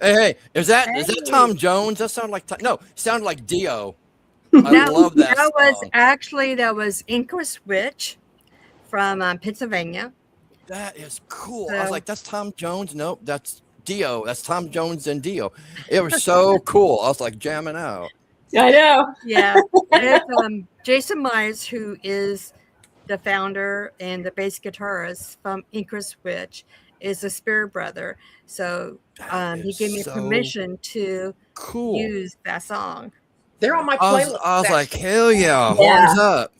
Hey, is that Hey. Tom Jones? That sounded like no, sounded like Dio. I No, love that song. that was Inquis Witch from Pennsylvania. That is cool. I was So like, that's Tom Jones. Nope, that's Dio. That's Tom Jones and Dio. It was so cool. I was like jamming out. I know. yeah, it's Jason Myers, who is the founder and the bass guitarist from Inquis Witch, is a spirit brother. So That he is gave me so permission to cool. use that song. They're So on my I playlist, was like, actually. hell yeah, Yeah. horns up.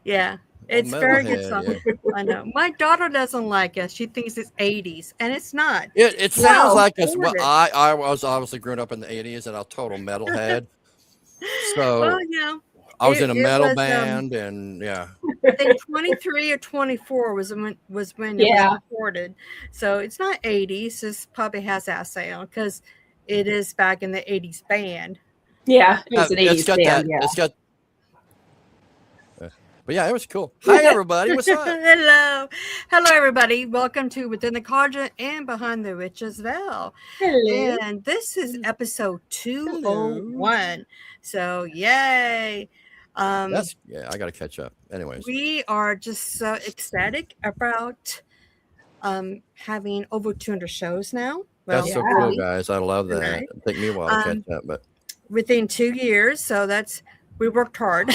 yeah, Oh, it's a very good metalhead, song. yeah. I know. My daughter doesn't like it. She thinks it's 80s, and it's not. It It's sounds No. like it's what recorded. I was obviously growing up in the 80s and a total metalhead. Well, So you know, I was in a it metal was band and yeah. I think 23 or 24 was when it was Yeah. recorded. So it's not 80s. This probably has that sound because it is back in the 80s band. Yeah. It was an It's 80s got band. that. Yeah. It's got. But yeah, it was cool. Hi everybody, what's up? Hello. Hello, everybody. Welcome to Within the Cauldron and Behind the Witch's Veil. Hello. And this is episode Hello. 201. So, yay. That's yeah. I got to catch up. Anyways, We are just so ecstatic about having over 200 shows now. Well, that's so Yeah. cool, really, guys. I love that. tonight. It take me a while to catch Um, up, but within 2 years. So we worked hard.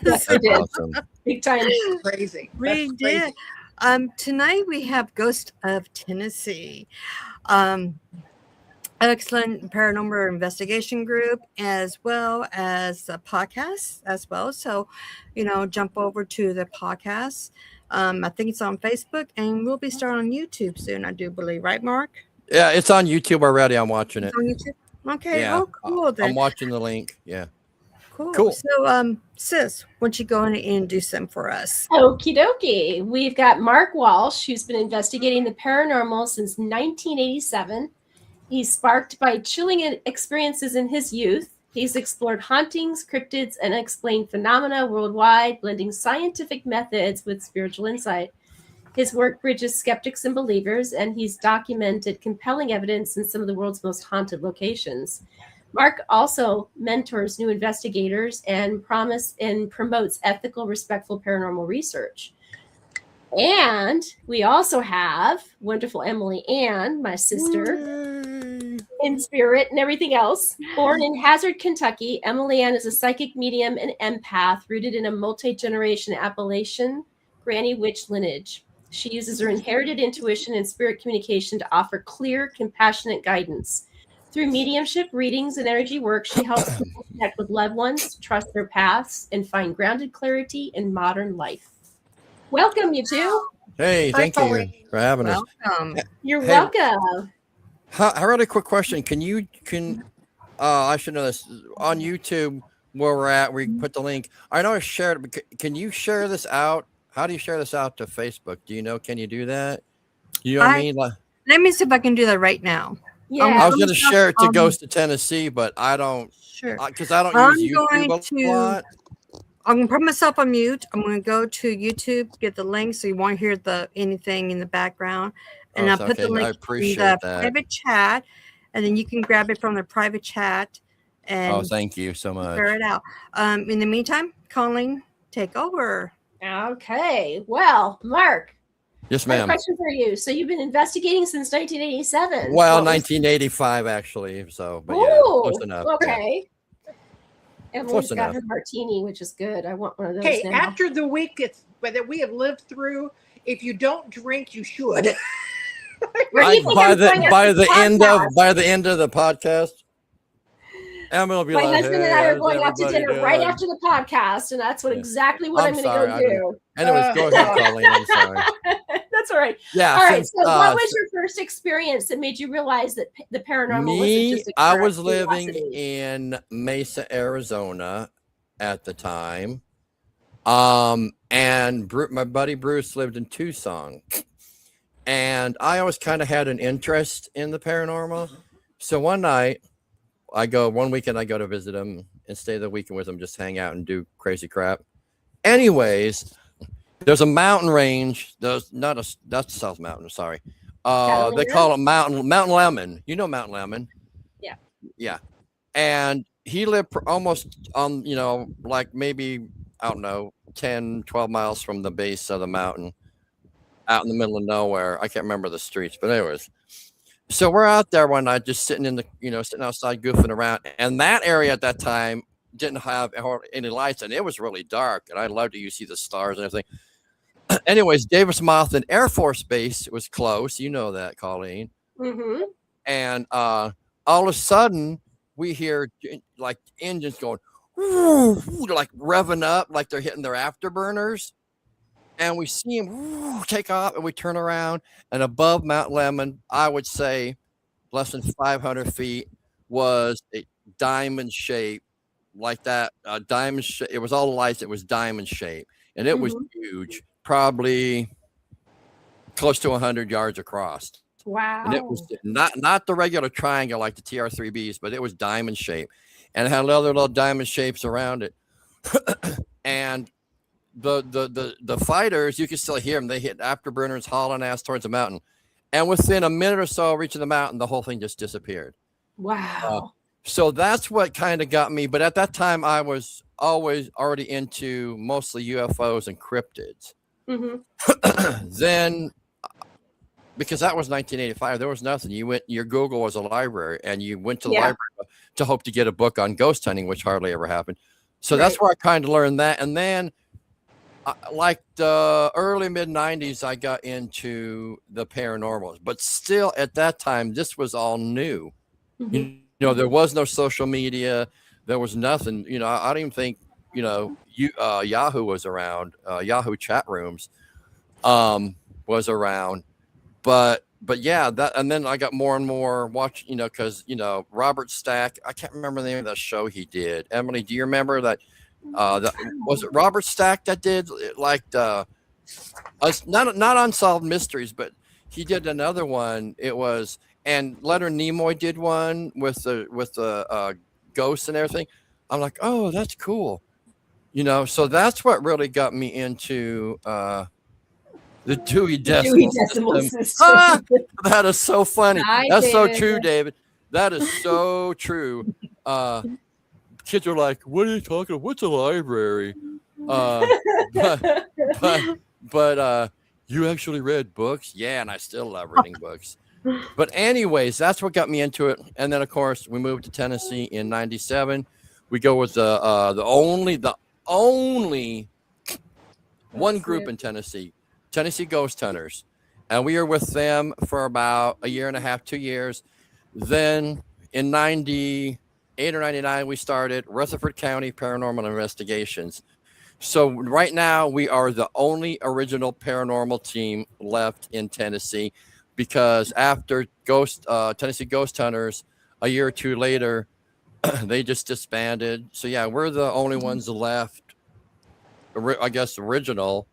Yes, So we that's did. awesome. Big time. Crazy. we That's did. crazy. Tonight we have Ghost of Tennessee. Um, excellent paranormal investigation group as well as a podcast as well. So, jump over to the podcast. I think it's on Facebook and we'll be starting on YouTube soon, I do believe, right, Mark? Yeah, it's on YouTube already. I'm watching It's it. on YouTube. Okay. Yeah, Oh, cool I'm then. watching the link. Yeah, Cool. cool. So, sis, why don't you go and introduce them for us? Okie dokie. We've got Mark Walsh, who's been investigating the paranormal since 1987. He's sparked by chilling experiences in his youth. He's explored hauntings, cryptids, and unexplained phenomena worldwide, blending scientific methods with spiritual insight. His work bridges skeptics and believers, and he's documented compelling evidence in some of the world's most haunted locations. Mark also mentors new investigators and promotes ethical, respectful paranormal research. And we also have wonderful Emily Ann, my sister, in spirit and everything else. Born in Hazard, Kentucky, Emily Ann is a psychic medium and empath rooted in a multi-generation Appalachian granny witch lineage. She uses her inherited intuition and spirit communication to offer clear, compassionate guidance. Through mediumship, readings, and energy work, she helps people connect with loved ones, trust their paths, and find grounded clarity in modern life. Welcome, you two. Hey, Hi, thank you Colleen. for having us. Welcome. You're Hey. welcome. I heard a quick question. I should know this on YouTube where we're at. We put the link. I know I shared it, but can you share this out? How do you share this out to Facebook? Do you know? Can you do that? You know what I mean? Like, Let me see if I can do that right now. Yeah. I was going to share it to Um, Ghost of Tennessee, but I don't Sure. because I don't I'm use going YouTube a to- lot. I'm gonna put myself on mute. I'm gonna go to YouTube, get the link, so you won't hear anything in the background, and Oh, I'll it's put the okay. I link in appreciate the that. private chat, and then you can grab it from the private chat Oh, and thank you so much. share it out. In the meantime, Colleen, take over. Okay. Well, Mark, Yes, I have a ma'am. question for you. So you've been investigating since 1987. Well, What was- 1985 actually. So, but yeah, Ooh, close enough. Yeah. okay. Emily's Close got enough. her martini, which is good. I want one of those Okay, now. after the week that we have lived through, if you don't drink, you should. Where do you think by I'm going after by the end podcast? of the podcast, Emily will be My like, husband "Hey, and I are how's going out to everybody dinner right doing?" after the podcast, and that's Yeah. exactly what I'm I'm going sorry, to I go didn't- do. Anyways, go ahead, Colleen. I'm sorry. That's all right. Yeah. All right. since, So, what was your first experience that made you realize that the paranormal wasn't me? just a I current was living curiosity? in Mesa, Arizona, at the time. And my buddy Bruce lived in Tucson, and I always kind of had an interest in the paranormal. So one weekend I go to visit him and stay the weekend with him, just hang out and do crazy crap. Anyways, there's a mountain range. That's South Mountain. Sorry. They Catalina? call it Mountain Lemon. You know Mountain Lemon. Yeah. And he lived almost on, like maybe, I don't know, 10, 12 miles from the base of the mountain out in the middle of nowhere. I can't remember the streets, but anyways. So we're out there one night just sitting sitting outside goofing around. And that area at that time didn't have any lights and it was really dark. And I loved to see the stars and everything. Anyways, Davis Monthan Air Force Base was close. You know that, Colleen. Mm-hmm. And all of a sudden, we hear like engines going, woo, like revving up, like they're hitting their afterburners. And we see them take off, and we turn around, and above Mount Lemmon, I would say less than 500 feet, was a diamond shape, like that. Diamond shape. It was all the lights. It was diamond shape, and it was huge, probably close to 100 yards across. Wow. And it was not the regular triangle like the TR-3Bs, but it was diamond shape, and it had other little diamond shapes around it. And the fighters, you can still hear them. They hit afterburners, hauling ass towards the mountain, and within a minute or so reaching the mountain, the whole thing just disappeared. Wow. So that's what kind of got me. But at that time, I was always already into mostly UFOs and cryptids. Mm-hmm. Then, because that was 1985, there was nothing. Your Google was a library, and you went to the library to hope to get a book on ghost hunting, which hardly ever happened. So that's where I kind of learned that. And then, like the early mid 90s, I got into the paranormals, but still at that time, this was all new. Mm-hmm. There was no social media. There was nothing, I don't even think, Yahoo was around, Yahoo chat rooms, was around, but yeah, that, and then I got more and more watching, cause Robert Stack, I can't remember the name of that show he did. Emily, do you remember that? Was it Robert Stack that did like not Unsolved Mysteries, but he did another one. It was, and Leonard Nimoy did one with the ghosts and everything. I'm like, oh, that's cool, So that's what really got me into the Dewey Decimal System. That is so funny. That's so true, David. That is so true. Kids are like, what are you talking about? What's a library? But you actually read books? Yeah, and I still love reading books. But anyways, that's what got me into it. And then, of course, we moved to Tennessee in 97. We go with the only one group in Tennessee Ghost Hunters. And we were with them for about a year and a half, 2 years. Then in 98 or 99, we started Rutherford County Paranormal Investigations. So right now we are the only original paranormal team left in Tennessee, because after Tennessee Ghost Hunters, a year or two later, they just disbanded. So yeah, we're the only ones left, I guess, original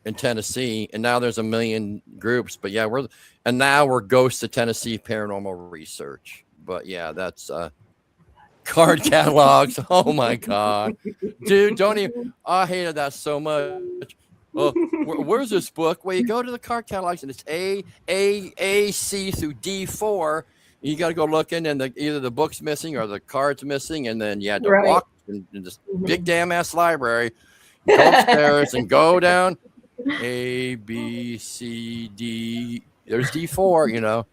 in Tennessee. And now there's a million groups, but yeah, now we're Ghosts of Tennessee Paranormal Research. But yeah, that's card catalogs. Oh my God, dude, don't even. I hated that so much. Where's this book? Well, you go to the card catalogs and it's A, C through D4. You got to go looking, and either the book's missing or the card's missing, and then you had to walk in this big damn ass library, go upstairs and go down A, B, C, D. There's D4.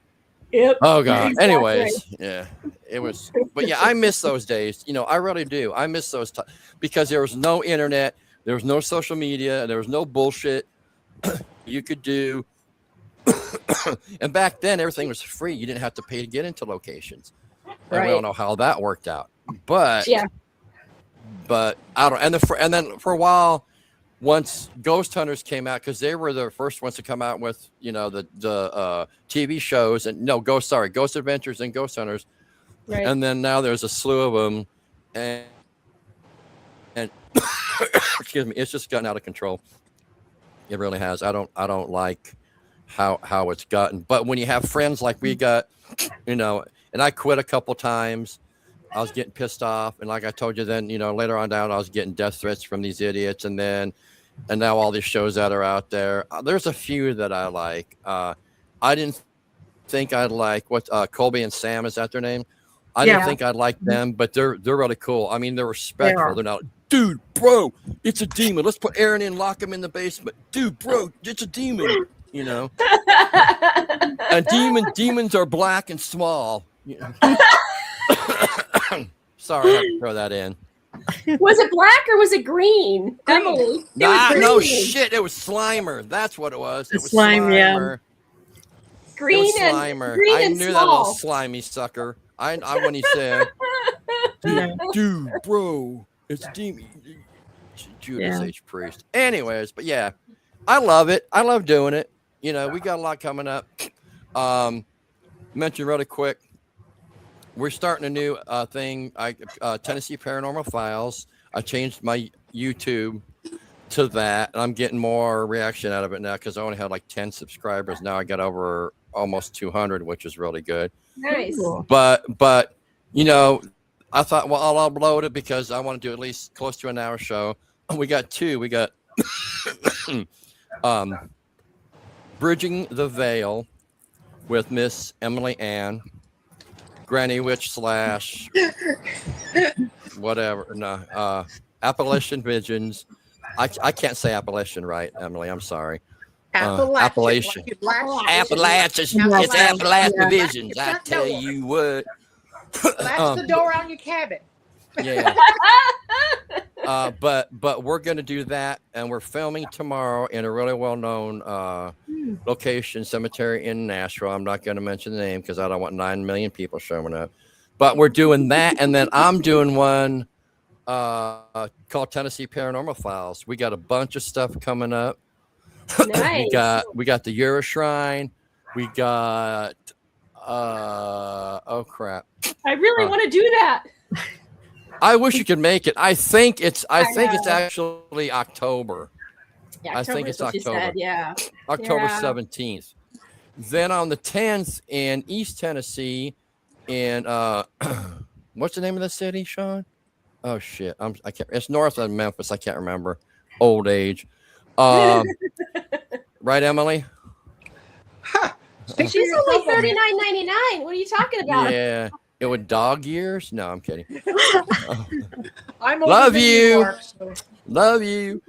Yep. Oh God. Exactly. Anyways, yeah, it was. But yeah, I miss those days. I really do. I miss those times because there was no internet, there was no social media, there was no bullshit you could do. And back then, everything was free. You didn't have to pay to get into locations. And we don't know how that worked out. But yeah. But I don't. And then for a while, once Ghost Hunters came out, because they were the first ones to come out with, the TV shows, and Ghost Adventures and Ghost Hunters. Right. And then now there's a slew of them, and excuse me, it's just gotten out of control. It really has. I don't like how it's gotten. But when you have friends like we got, and I quit a couple times. I was getting pissed off, and like I told you, then later on down, I was getting death threats from these idiots, and now all these shows that are out there. There's a few that I like. I didn't think I'd like what Colby and Sam, is that their name? I didn't Yeah. think I'd like them, but they're really cool. I mean, they're They respectful. are. They're not, dude, bro, it's a demon. Let's put Aaron in, lock him in the basement. Dude, bro, it's a demon. You know, and demons are black and small. You know? Sorry, I had to throw that in. Was it black or was it green? Green. Emily. It Nah, was green. no shit. It was Slimer. That's what it was. It The was slime, yeah. Slimer. It Green was and Slimer. green I and knew that little small. slimy sucker. I when he said, dude, bro, it's a demon. Judas Yeah. H. Priest. Anyways, but yeah, I love it. I love doing it. You know, we got a lot coming up. Mention really quick. We're starting a new thing. Tennessee Paranormal Files. I changed my YouTube to that, and I'm getting more reaction out of it now because I only had like 10 subscribers. Now I got over almost 200, which is really good. Nice. Cool. But you know, I thought, well, I'll upload it because I want to do at least close to an hour show. We got two. We got Bridging the Veil with Miss Emily Ann, Granny Witch / whatever. No, Appalachian Visions. I can't say Appalachian right, Emily. I'm sorry. Appalachian. Appalachian. Yeah. It's Appalachian Yeah. Visions. It's I not tell door. you what. That's the door on your cabin. Yeah. But we're gonna do that, and we're filming tomorrow in a really well-known location, cemetery in Nashville. I'm not gonna mention the name because I don't want 9 million people showing up. But we're doing that, and then I'm doing one called Tennessee Paranormal Files. We got a bunch of stuff coming up. Nice. we got the Euro Shrine. We got oh crap. I really want to do that. I wish you could make it. I think it's know. actually October. Yeah, I think it's October's what she October. said, yeah. October Yeah. 17th. Then on the 10th in East Tennessee, in what's the name of the city, Sean? Oh shit, I can't. It's north of Memphis. I can't remember. Old age. Right, Emily? Stick to She's yourself only on that. $39.99. What are you talking about? Yeah. It would dog years. No, I'm kidding. I'm older Love than you. Mark, so. Love you.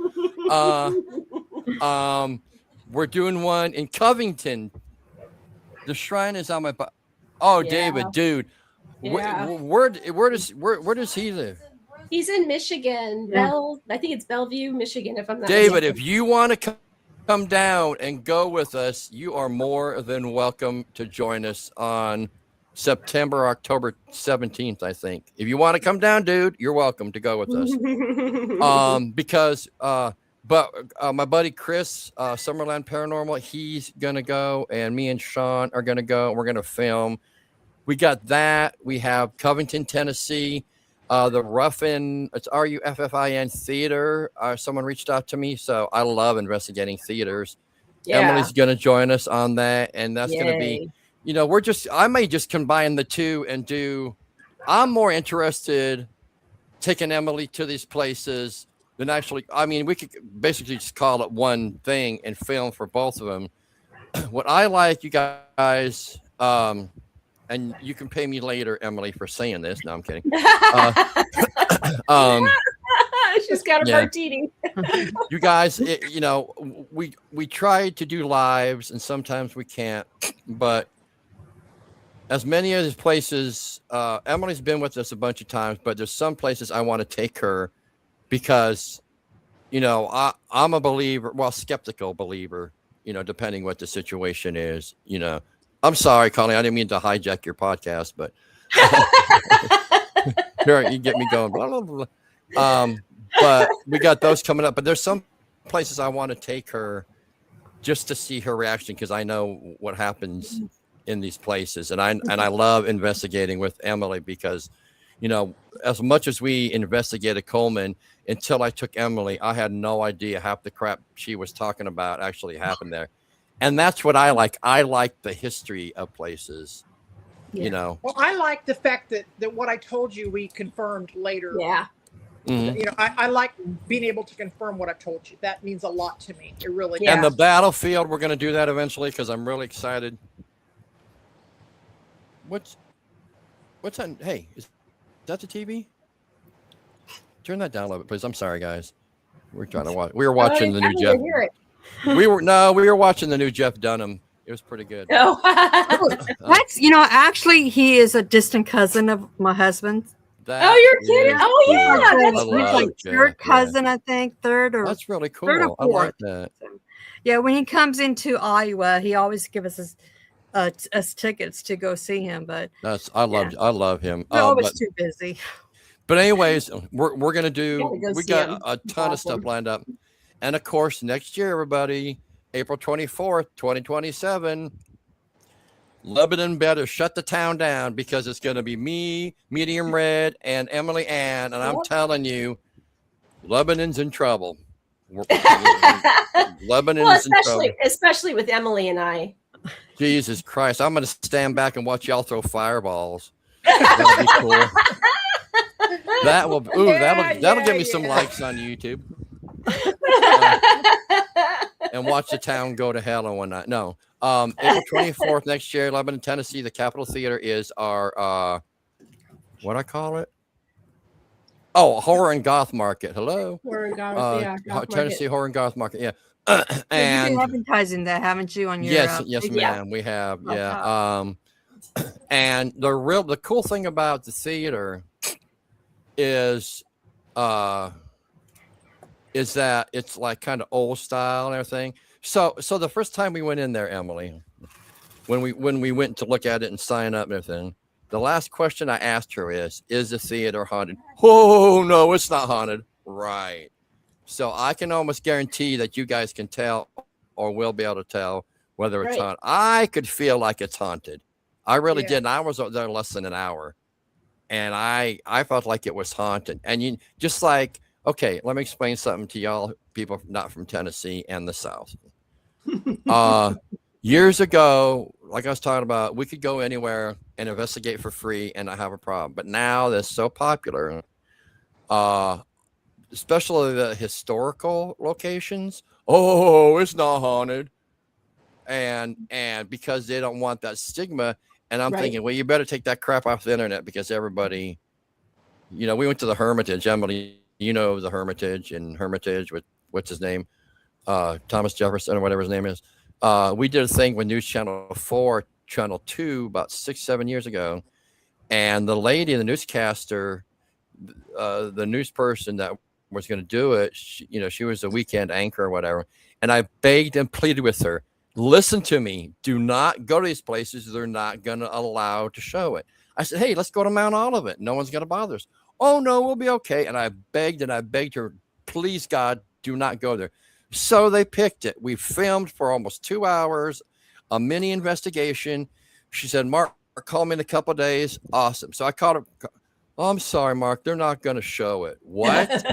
We're doing one in Covington. The shrine is on my. Oh, Yeah. David, dude. Yeah. Where does he live? He's in Michigan. Yeah. I think it's Bellevue, Michigan, if I'm not David, mistaken. if you want to come down and go with us, you are more than welcome to join us on October 17th, I think. If you want to come down, dude, you're welcome to go with us. Because my buddy Chris, Summerland Paranormal, he's gonna go, and me and Sean are gonna go. We're gonna film. We got that. We have Covington, Tennessee, the Ruffin. It's RUFFIN Theater. Someone reached out to me, so I love investigating theaters. Yeah. Emily's gonna join us on that, and that's gonna be. Yay. You know, I may just combine the two and do. I'm more interested taking Emily to these places than actually. I mean, we could basically just call it one thing and film for both of them. What I like, you guys, and you can pay me later, Emily, for saying this. No, I'm kidding. She's got a Yeah. martini. You guys, you know, we try to do lives, and sometimes we can't, but. As many of these places, Emily's been with us a bunch of times, but there's some places I want to take her because, you know, I'm a believer, well, skeptical believer, you know, depending what the situation is, you know. I'm sorry, Connie, I didn't mean to hijack your podcast, but here, you get me going. Blah, blah, blah. But we got those coming up, but there's some places I want to take her just to see her reaction because I know what happens in these places, and I love investigating with Emily because, you know, as much as we investigated Coleman, until I took Emily, I had no idea half the crap she was talking about actually happened there, and that's what I like. I like the history of places, you know. Well, I like the fact that what I told you we confirmed later. Yeah. Mhm. You know, I like being able to confirm what I told you. That means a lot to me. It really Yeah. And the battlefield, we're going to do that eventually because I'm really excited. What's that? Hey, is that the TV? Turn that down a little bit, please. I'm sorry, guys. We're trying to watch. We were watching the new Jeff. Hear it. We were watching the new Jeff Dunham. It was pretty good. Oh. That's actually he is a distant cousin of my husband. Oh, you're kidding? Oh, yeah, that's like third cousin, I think, third or that's really cool. third or I like fourth. that. Yeah, when he comes into Iowa, he always gives us tickets to go see him. But I love him. We're always too busy. But anyways, we're gonna do. We got him. a ton of stuff lined up, and of course, next year, everybody, April 24th, 2027. Lebanon better shut the town down because it's going to be me, Medium Red, and Emily Ann. And I'm telling you, Lebanon's in trouble. Lebanon's in trouble. Especially with Emily and I. Jesus Christ. I'm going to stand back and watch y'all throw fireballs. That'll be cool. That'll give me some likes on YouTube. And watch the town go to hell in one night. No. April 24th next year, Lebanon, Tennessee. The Capitol Theater is our what I call it? Oh, horror and goth market. Hello, horror and goth, goth Tennessee horror and goth market. Yeah, and you've been advertising that, haven't you? On your yes, ma'am. We have. Yeah. And the cool thing about the theater is that it's like kind of old style and everything. So the first time we went in there, Emily, when we went to look at it and sign up and everything, the last question I asked her is the theater haunted? Oh, no, it's not haunted. Right. So I can almost guarantee that you guys can tell or will be able to tell whether it's haunted. I could feel like it's haunted. I really did. And I was there less than an hour. And I felt like it was haunted. And you just like, okay, let me explain something to y'all people not from Tennessee and the South. Years ago, like I was talking about, we could go anywhere and investigate for free and not have a problem. But now that's so popular, especially the historical locations. Oh, it's not haunted. And because they don't want that stigma. And I'm thinking, well, you better take that crap off the internet because everybody, we went to the Hermitage. Emily, the Hermitage with what's his name? Thomas Jefferson or whatever his name is. We did a thing with News Channel 4, Channel 2 about 6-7 years ago. And the lady, the newscaster, the news person that was going to do it, she was a weekend anchor or whatever. And I begged and pleaded with her, listen to me. Do not go to these places. They're not going to allow to show it. I said, hey, let's go to Mount Olivet. No one's going to bother us. Oh, no, we'll be okay. And I begged her, please, God, do not go there. So they picked it. We filmed for almost 2 hours, a mini investigation. She said, Mark, call me in a couple of days. Awesome. So I called her. Oh, I'm sorry, Mark. They're not going to show it. What?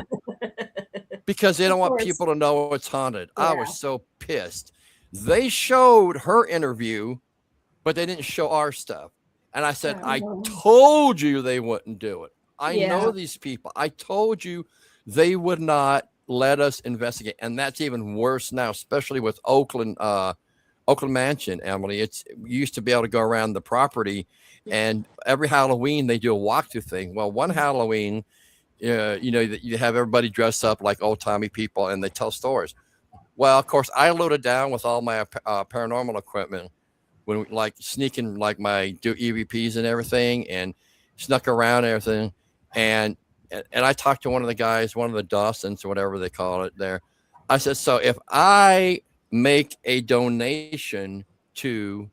Because they don't want people to know it's haunted. Yeah. I was so pissed. They showed her interview, but they didn't show our stuff. And I said, I told you they wouldn't do it. I know these people. I told you they would not let us investigate. And that's even worse now, especially with Oakland Mansion, Emily. You used to be able to go around the property, and every Halloween they do a walkthrough thing. Well, one Halloween, you have everybody dress up like old timey people and they tell stories. Well, of course, I loaded down with all my paranormal equipment when sneaking my EVPs and everything, and snuck around and everything. And I talked to one of the guys, one of the Dawsons or whatever they call it there. I said, so if I make a donation to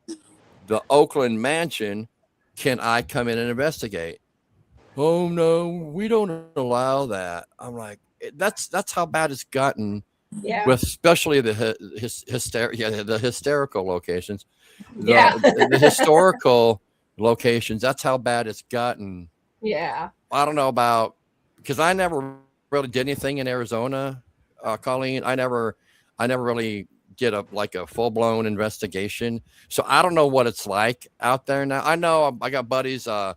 the Oakland Mansion, can I come in and investigate? Oh, no, we don't allow that. I'm like, that's how bad it's gotten. Yeah. With especially the hysterical locations, the historical locations. That's how bad it's gotten. Yeah, I don't know about, because I never really did anything in Arizona, Colleen. I never really did a full blown investigation, so I don't know what it's like out there now. I know I got buddies. Pam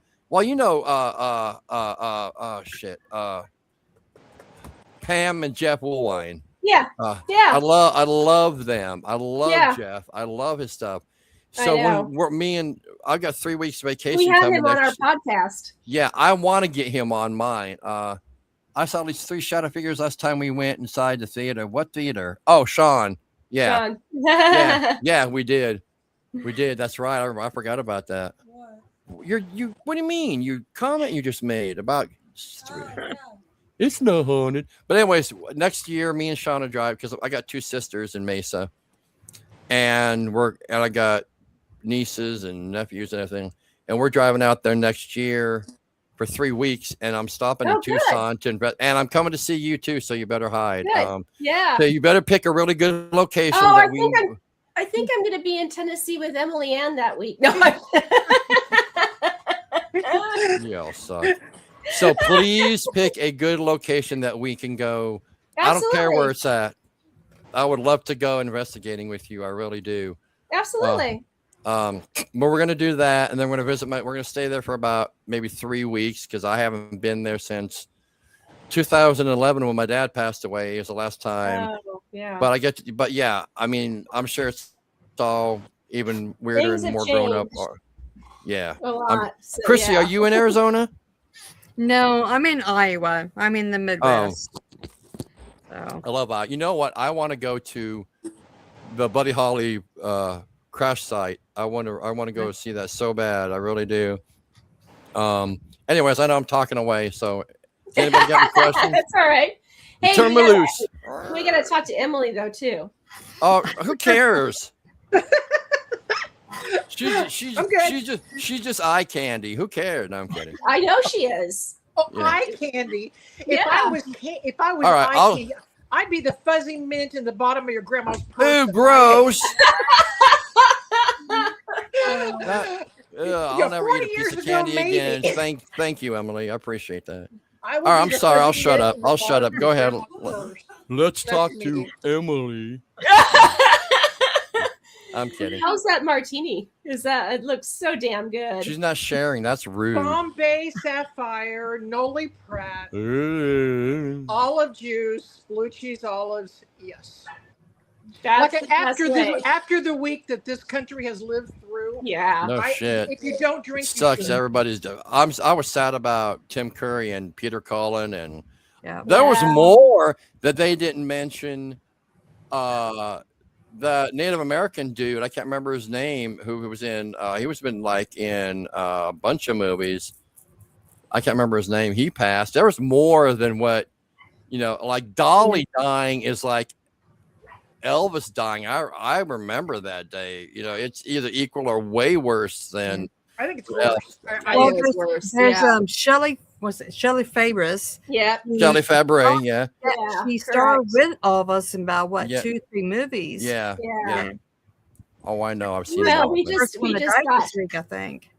and Jeff Woolwine. Yeah. I love them. I love Jeff. I love his stuff. So know. when I've got 3 weeks vacation We had coming him on our next. podcast. Yeah, I want to get him on mine. I saw these 3 shadow figures last time we went inside the theater. What theater? Oh, Sean. Yeah. Sean. Yeah, we did. We did. That's right. I forgot about that. What do you mean? You comment you just made about it's not haunted. But anyways, next year me and Sean will drive because I got 2 sisters in Mesa. And I got nieces and nephews and everything. And we're driving out there next year for 3 weeks, and I'm stopping in Tucson to invest. And I'm coming to see you too, so you better hide. Yeah. So you better pick a really good location. Oh, I think I'm going to be in Tennessee with Emily Ann that week. No, Y'all suck. So please pick a good location that we can go. Absolutely. I don't care where it's at. I would love to go investigating with you. I really do. Absolutely. But we're gonna do that, and then we're gonna visit we're gonna stay there for about maybe 3 weeks because I haven't been there since 2011 when my dad passed away. It was the last time. Oh, yeah. But yeah, I mean, I'm sure it's all even weirder Things and more have grown up. changed. Yeah. A lot. So, Chrissy, yeah. are you in Arizona? No, I'm in Iowa. I'm in the Midwest. So. I love Iowa. You know what? I want to go to the Buddy Holly crash site. I want to go see that so bad. I really do. Anyways, I know I'm talking away. So, anybody got any questions? That's all right. Hey, turn me loose. We got to talk to Emily though too. Oh, who cares? She's just eye candy. Who cares? No, I'm kidding. I know she is. Oh, Yeah. eye candy. Yeah. If I was All right, eye candy, I'd be the fuzzy mint in the bottom of your grandma's purse. Ew, gross. Yeah, I'll never 40 eat a piece years of ago, candy maybe. again. Thank you, Emily. I appreciate that. I would All right, be I'm the sorry. I'll fuzzy shut mint up. in the I'll shut up. bottom Go of ahead. grandma's purse. Let's That's talk me, to dude. Emily. I'm kidding. How's that martini? It looks so damn good. She's not sharing. That's rude. Bombay Sapphire, Noli Pratt, Ooh. olive juice, blue cheese olives. Yes. That's Like the best way. after the week that this country has lived through. Yeah. No shit. If you don't It drink, you sucks. shouldn't. Everybody's. I was sad about Tim Curry and Peter Cullen, and Yeah. there was Yeah. more that they didn't mention. The Native American dude, I can't remember his name, who was in. He was been like in a bunch of movies. I can't remember his name. He passed. There was more than what, like Dolly dying is like Elvis dying. I remember that day. It's either equal or way worse than. I think it's Yeah. worse. I Well, think it's worse. There's Yeah. Shelley. Was it Shelley Fabris? Yeah. Shelley Fabre, yeah. Yeah. She starred correct. with all of us in about Yeah. 2-3 movies. Yeah. Yeah. Oh, I know. I've seen Well, it. we First one that died this week, I think.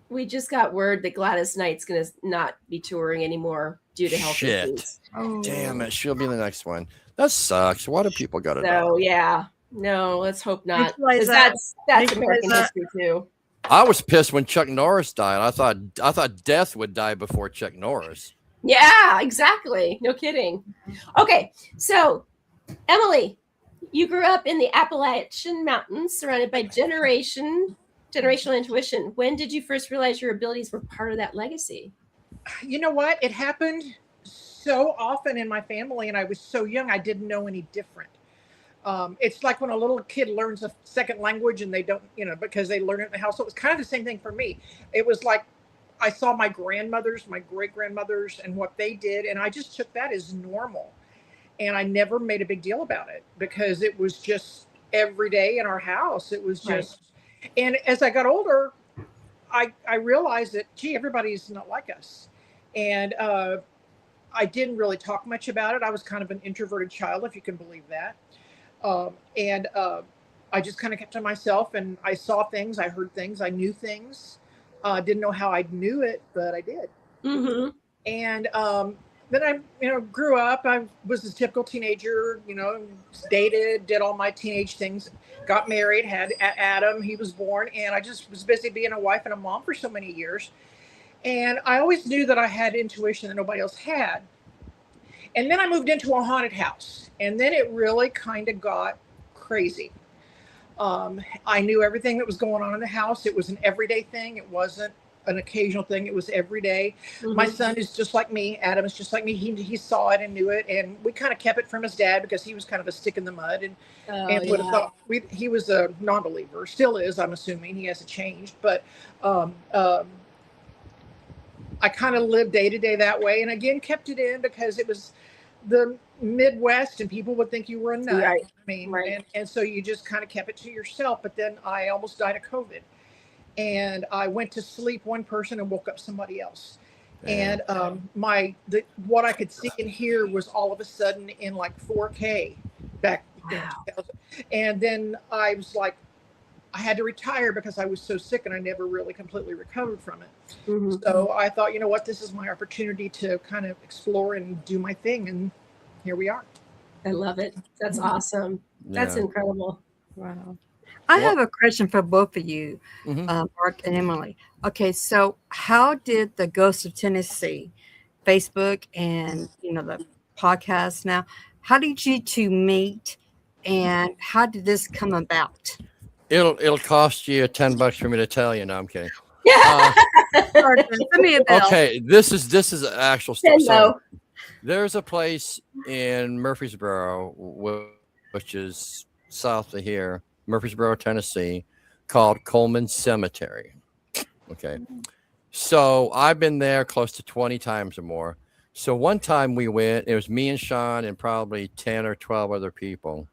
We just got word that Gladys Knight's going to not be touring anymore due to health Shit. issues. Oh, Damn it. She'll be the next one. That sucks. Why do people got to die? So yeah, no, let's hope not. Nikolai 'Cause Zak- that's Nikolai American Zak- history too. I was pissed when Chuck Norris died. I thought death would die before Chuck Norris. Yeah, exactly. No kidding. Okay, so Emily, you grew up in the Appalachian Mountains, surrounded by generational intuition. When did you first realize your abilities were part of that legacy? You know what? It happened so often in my family, and I was so young, I didn't know any different. It's like when a little kid learns a second language and they don't, because they learn it in the house. So it was kind of the same thing for me. It was like I saw my grandmothers, my great grandmothers, and what they did, and I just took that as normal. And I never made a big deal about it because it was just every day in our house. It was just, and as I got older, I realized that, gee, everybody's not like us. And I didn't really talk much about it. I was kind of an introverted child, if you can believe that. I just kind of kept to myself, and I saw things, I heard things, I knew things. Didn't know how I knew it, but I did. Mm-hmm. And then I, grew up. I was a typical teenager, dated, did all my teenage things, got married, had Adam, he was born, and I just was busy being a wife and a mom for so many years. And I always knew that I had intuition that nobody else had. And then I moved into a haunted house, and then it really kind of got crazy. I knew everything that was going on in the house. It was an everyday thing. It wasn't an occasional thing. It was every day. My son is just like me. Adam is just like me. He saw it and knew it, and we kind of kept it from his dad because he was kind of a stick in the mud, and would have thought he was a non-believer. Still is, I'm assuming. He hasn't changed, but I kind of lived day to day that way, and again kept it in because it was the Midwest and people would think you were a nut. Right. I mean, and so you just kind of kept it to yourself. But then I almost died of COVID, and I went to sleep one person and woke up somebody else. Damn. And what I could see and hear was all of a sudden in like 4K back in 2000. And then I was like, I had to retire because I was so sick and I never really completely recovered from it. So I thought, you know what, this is my opportunity to kind of explore and do my thing. And here we are. I love it. That's awesome. That's incredible. Wow. I have a question for both of you, Mark and Emily. Okay, so how did the Ghost of Tennessee, Facebook and the podcast now, how did you two meet and how did this come about? It'll cost you $10 for me to tell you. No, I'm kidding. Okay, this is actual stuff. So there's a place in Murfreesboro, which is south of here, Murfreesboro, Tennessee, called Coleman Cemetery. Okay, so I've been there close to 20 times or more. So one time we went, it was me and Sean and probably 10 or 12 other people,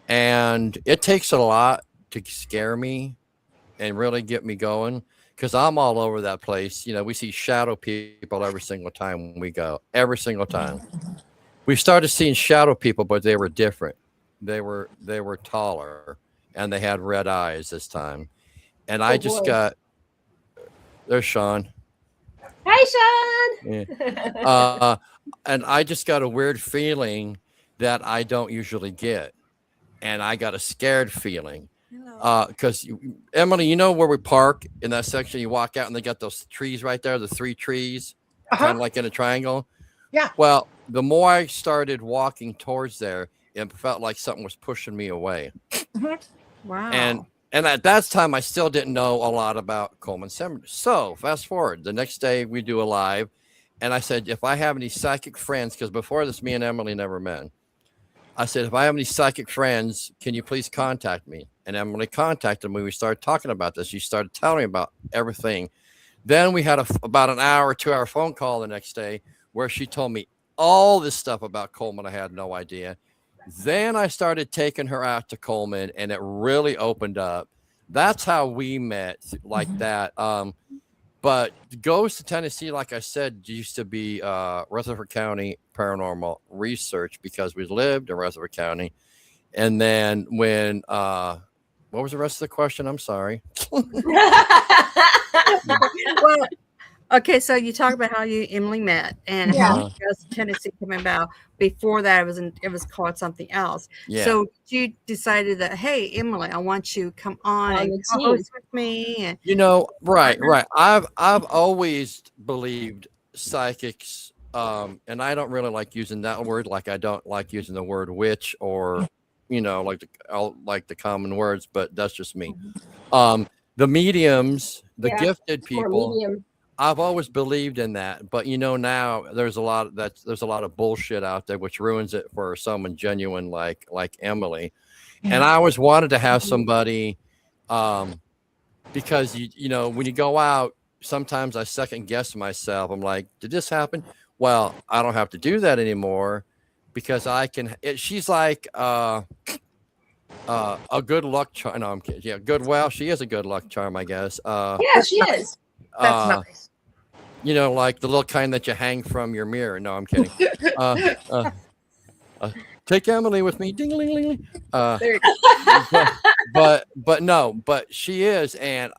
and it takes a lot to scare me and really get me going because I'm all over that place. We see shadow people every single time we go. Every single time we started seeing shadow people, but they were different. They were taller and they had red eyes this time. And I just got there's Sean. Hi, Sean. Yeah. And I just got a weird feeling that I don't usually get, and I got a scared feeling. Because Emily, where we park in that section, you walk out and they got those trees right there, the 3 trees, kind of like in a triangle. Yeah. Well, the more I started walking towards there, it felt like something was pushing me away. Wow. And at that time, I still didn't know a lot about Coleman Cemetery. So fast forward, the next day we do a live, and I said, if I have any psychic friends, because before this, me and Emily never met. I said, if I have any psychic friends, can you please contact me? And Emily contacted me. We started talking about this. She started telling me about everything. Then we had about an hour, 2-hour phone call the next day where she told me all this stuff about Coleman. I had no idea. Then I started taking her out to Coleman, and it really opened up. That's how we met like that. But Ghost of Tennessee, like I said, used to be Rutherford County Paranormal Research because we lived in Rutherford County. And then when, what was the rest of the question? I'm sorry. Well, okay, so you talk about how you Emily met and how Ghost of Tennessee came about. Before that, it was called something else. Yeah. So you decided that, hey, Emily, I want you to come on and co-host with me. And right. I've always believed psychics, and I don't really like using that word. Like I don't like using the word witch or, like the common words, but that's just me. The mediums, the gifted people. I've always believed in that, but now there's a lot of bullshit out there which ruins it for someone genuine like Emily. And I always wanted to have somebody, because when you go out, sometimes I second guess myself. I'm like, did this happen? Well, I don't have to do that anymore because I can. She's like a good luck charm. No, I'm kidding. Yeah, well, she is a good luck charm, I guess. Yeah, she is. That's nice. Like the little kind that you hang from your mirror. No, I'm kidding. Take Emily with me. Ding-a-ling-ling-ling. But she is, and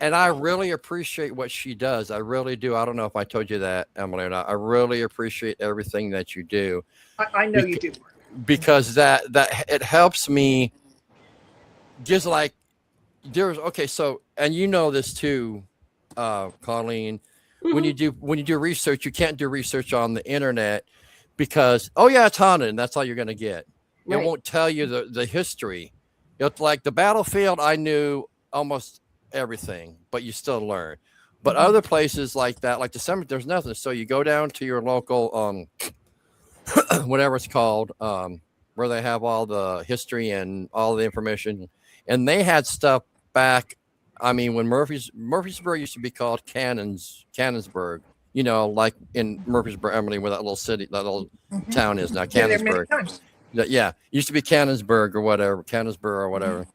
I really appreciate what she does. I really do. I don't know if I told you that, Emily, or not. I really appreciate everything that you do. I know you do. Because that it helps me. Just like so, and this too, Colleen. When you do research, you can't do research on the internet because it's haunted, and that's all you're going to get. Right. It won't tell you the history It's like the battlefield, I knew almost everything, but you still learn. But other places like that, like the cemetery, there's nothing. So you go down to your local, whatever it's called, where they have all the history and all the information, and they had stuff back. I mean, when Murfreesboro used to be called Cannonsburg, like in Murfreesboro, Emily, where that little city, that little town is now, Been there many Cannonsburg. times. Yeah, used to be Cannonsburg or whatever, Cannonsburg or whatever.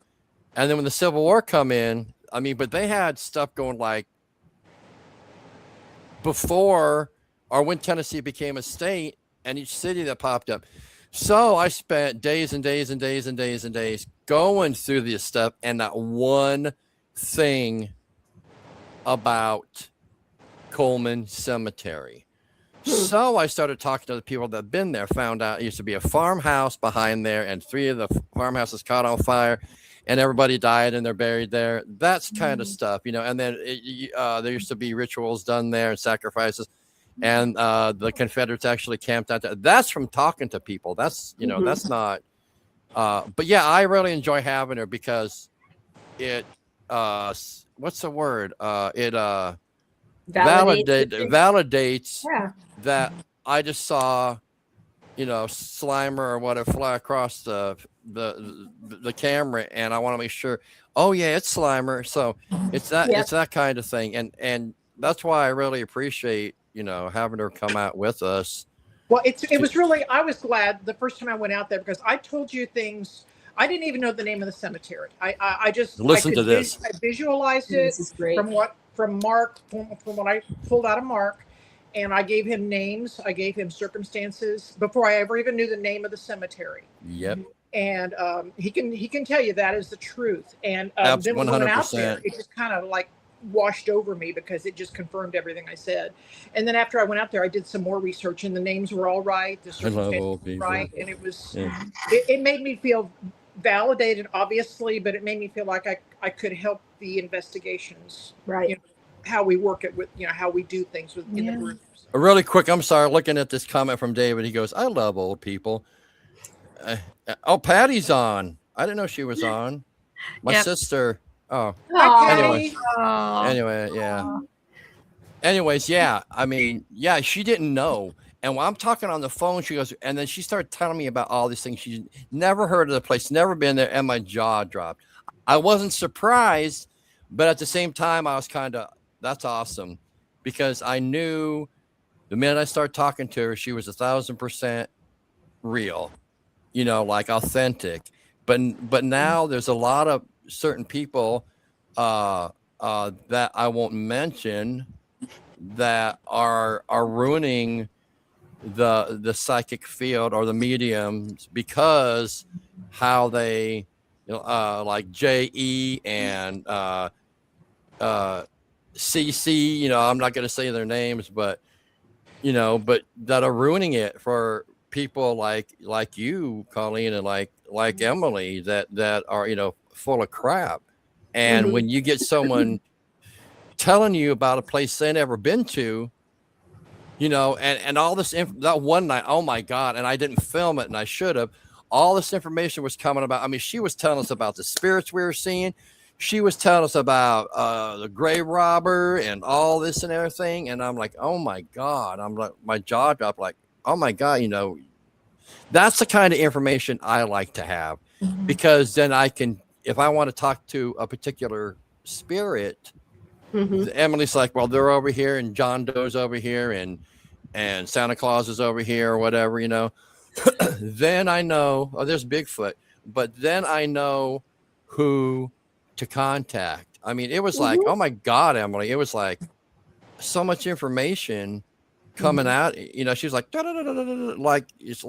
And then when the Civil War come in, I mean, but they had stuff going like before or when Tennessee became a state, and each city that popped up. So I spent days and days and days and days and days going through this stuff, and not one thing about Coleman Cemetery. So I started talking to the people that had been there, found out it used to be a farmhouse behind there, and 3 of the farmhouses caught on fire, and everybody died, and they're buried there. That's kind of stuff, and then there used to be rituals done there and sacrifices, and the Confederates actually camped out there. That's from talking to people. That's, that's not, but yeah, I really enjoy having her because it, what's the word? It validates that I just saw, Slimer or whatever fly across the camera, and I want to make sure. Oh yeah, it's Slimer. So it's that kind of thing, and that's why I really appreciate having her come out with us. Well, it was really, I was glad the first time I went out there because I told you things. I didn't even know the name of the cemetery. I just listen to this. I visualized it from Mark, from what I pulled out of Mark, and I gave him names. I gave him circumstances before I ever even knew the name of the cemetery. Yep. And he can tell you that is the truth. And then when 100%. we went out there, it just kind of like washed over me because it just confirmed everything I said. And then after I went out there, I did some more research, and the names were all right, the circumstances were right, and it was it made me feel validated, obviously, but it made me feel like I could help the investigations, right? How we work it with, how we do things in the groups. Really quick, I'm sorry, looking at this comment from David. He goes, "I love old people." Patty's on. I didn't know she was on. My sister. Oh, Hi, anyway, yeah. Anyways, yeah. I mean, yeah, she didn't know. And when I'm talking on the phone, she goes, and then she started telling me about all these things. She's never heard of the place, never been there, and my jaw dropped. I wasn't surprised, but at the same time, I was kind of, that's awesome, because I knew the minute I started talking to her, she was 1,000% real, like authentic. But now there's a lot of certain people that I won't mention that are ruining the psychic field or the mediums because how they like JE and CC, I'm not going to say their names, but but that are ruining it for people like you, Colleen, and like Emily that are full of crap. And when you get someone telling you about a place they never been to, and all this that one night, oh my God, and I didn't film it, and I should have. All this information was coming about. I mean, she was telling us about the spirits we were seeing. She was telling us about the grave robber and all this and everything. And I'm like, oh my God. I'm like, my jaw dropped, like, oh my God, that's the kind of information I like to have, because then I can, if I want to talk to a particular spirit, Emily's like, well, they're over here, and John Doe's over here, and Santa Claus is over here, or whatever, then I know, there's Bigfoot, but then I know who to contact. I mean, it was like, oh my God, Emily, it was like so much information coming out. She was like, like it's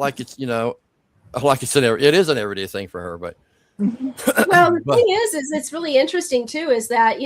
it is an everyday thing for her, but well, the thing is it's really interesting too, is that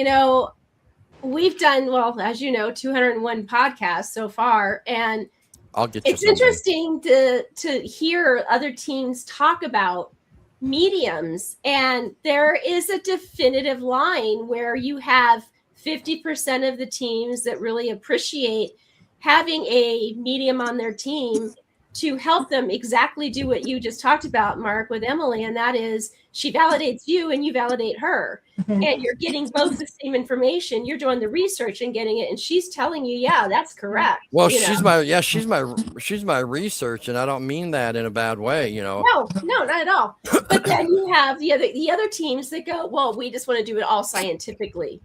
we've done, well, as 201 podcasts so far, and I'll get you it's interesting to hear other teams talk about mediums, and there is a definitive line where you have 50% of the teams that really appreciate having a medium on their team to help them exactly do what you just talked about, Mark, with Emily, and that is she validates you and you validate her. And you're getting both the same information. You're doing the research and getting it, and she's telling you, yeah, that's correct. Well, you she's know? she's my research, and I don't mean that in a bad way, you know. No, not at all. But then you have the other teams that go, well, we just want to do it all scientifically.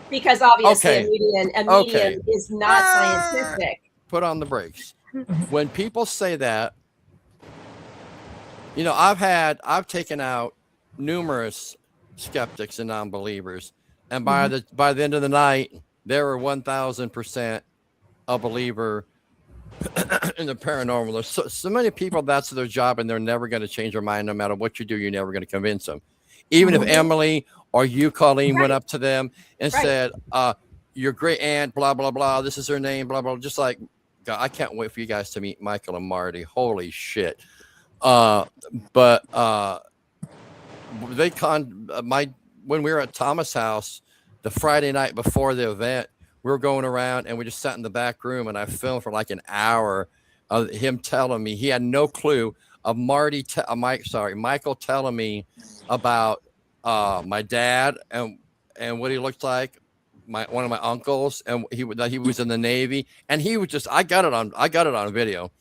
Because obviously Okay. a medium is not scientific. Put on the brakes. When people say that, you know, I've taken out numerous skeptics and non-believers, and by the end of the night, they were 1,000% a believer in the paranormal. There's so many people that's their job, and they're never going to change their mind. No matter what you do, you're never going to convince them. Even if Emily or you, Colleen, went up to them and said, your great aunt, blah blah blah, this is her name, blah blah, just like, God, I can't wait for you guys to meet Michael and Marty. Holy shit. But when we were at Thomas' house the Friday night before the event, we were going around and we just sat in the back room, and I filmed for like an hour of him telling me he had no clue of Michael telling me about my dad and what he looked like, one of my uncles, and he was in the Navy, and he was just I got it on video.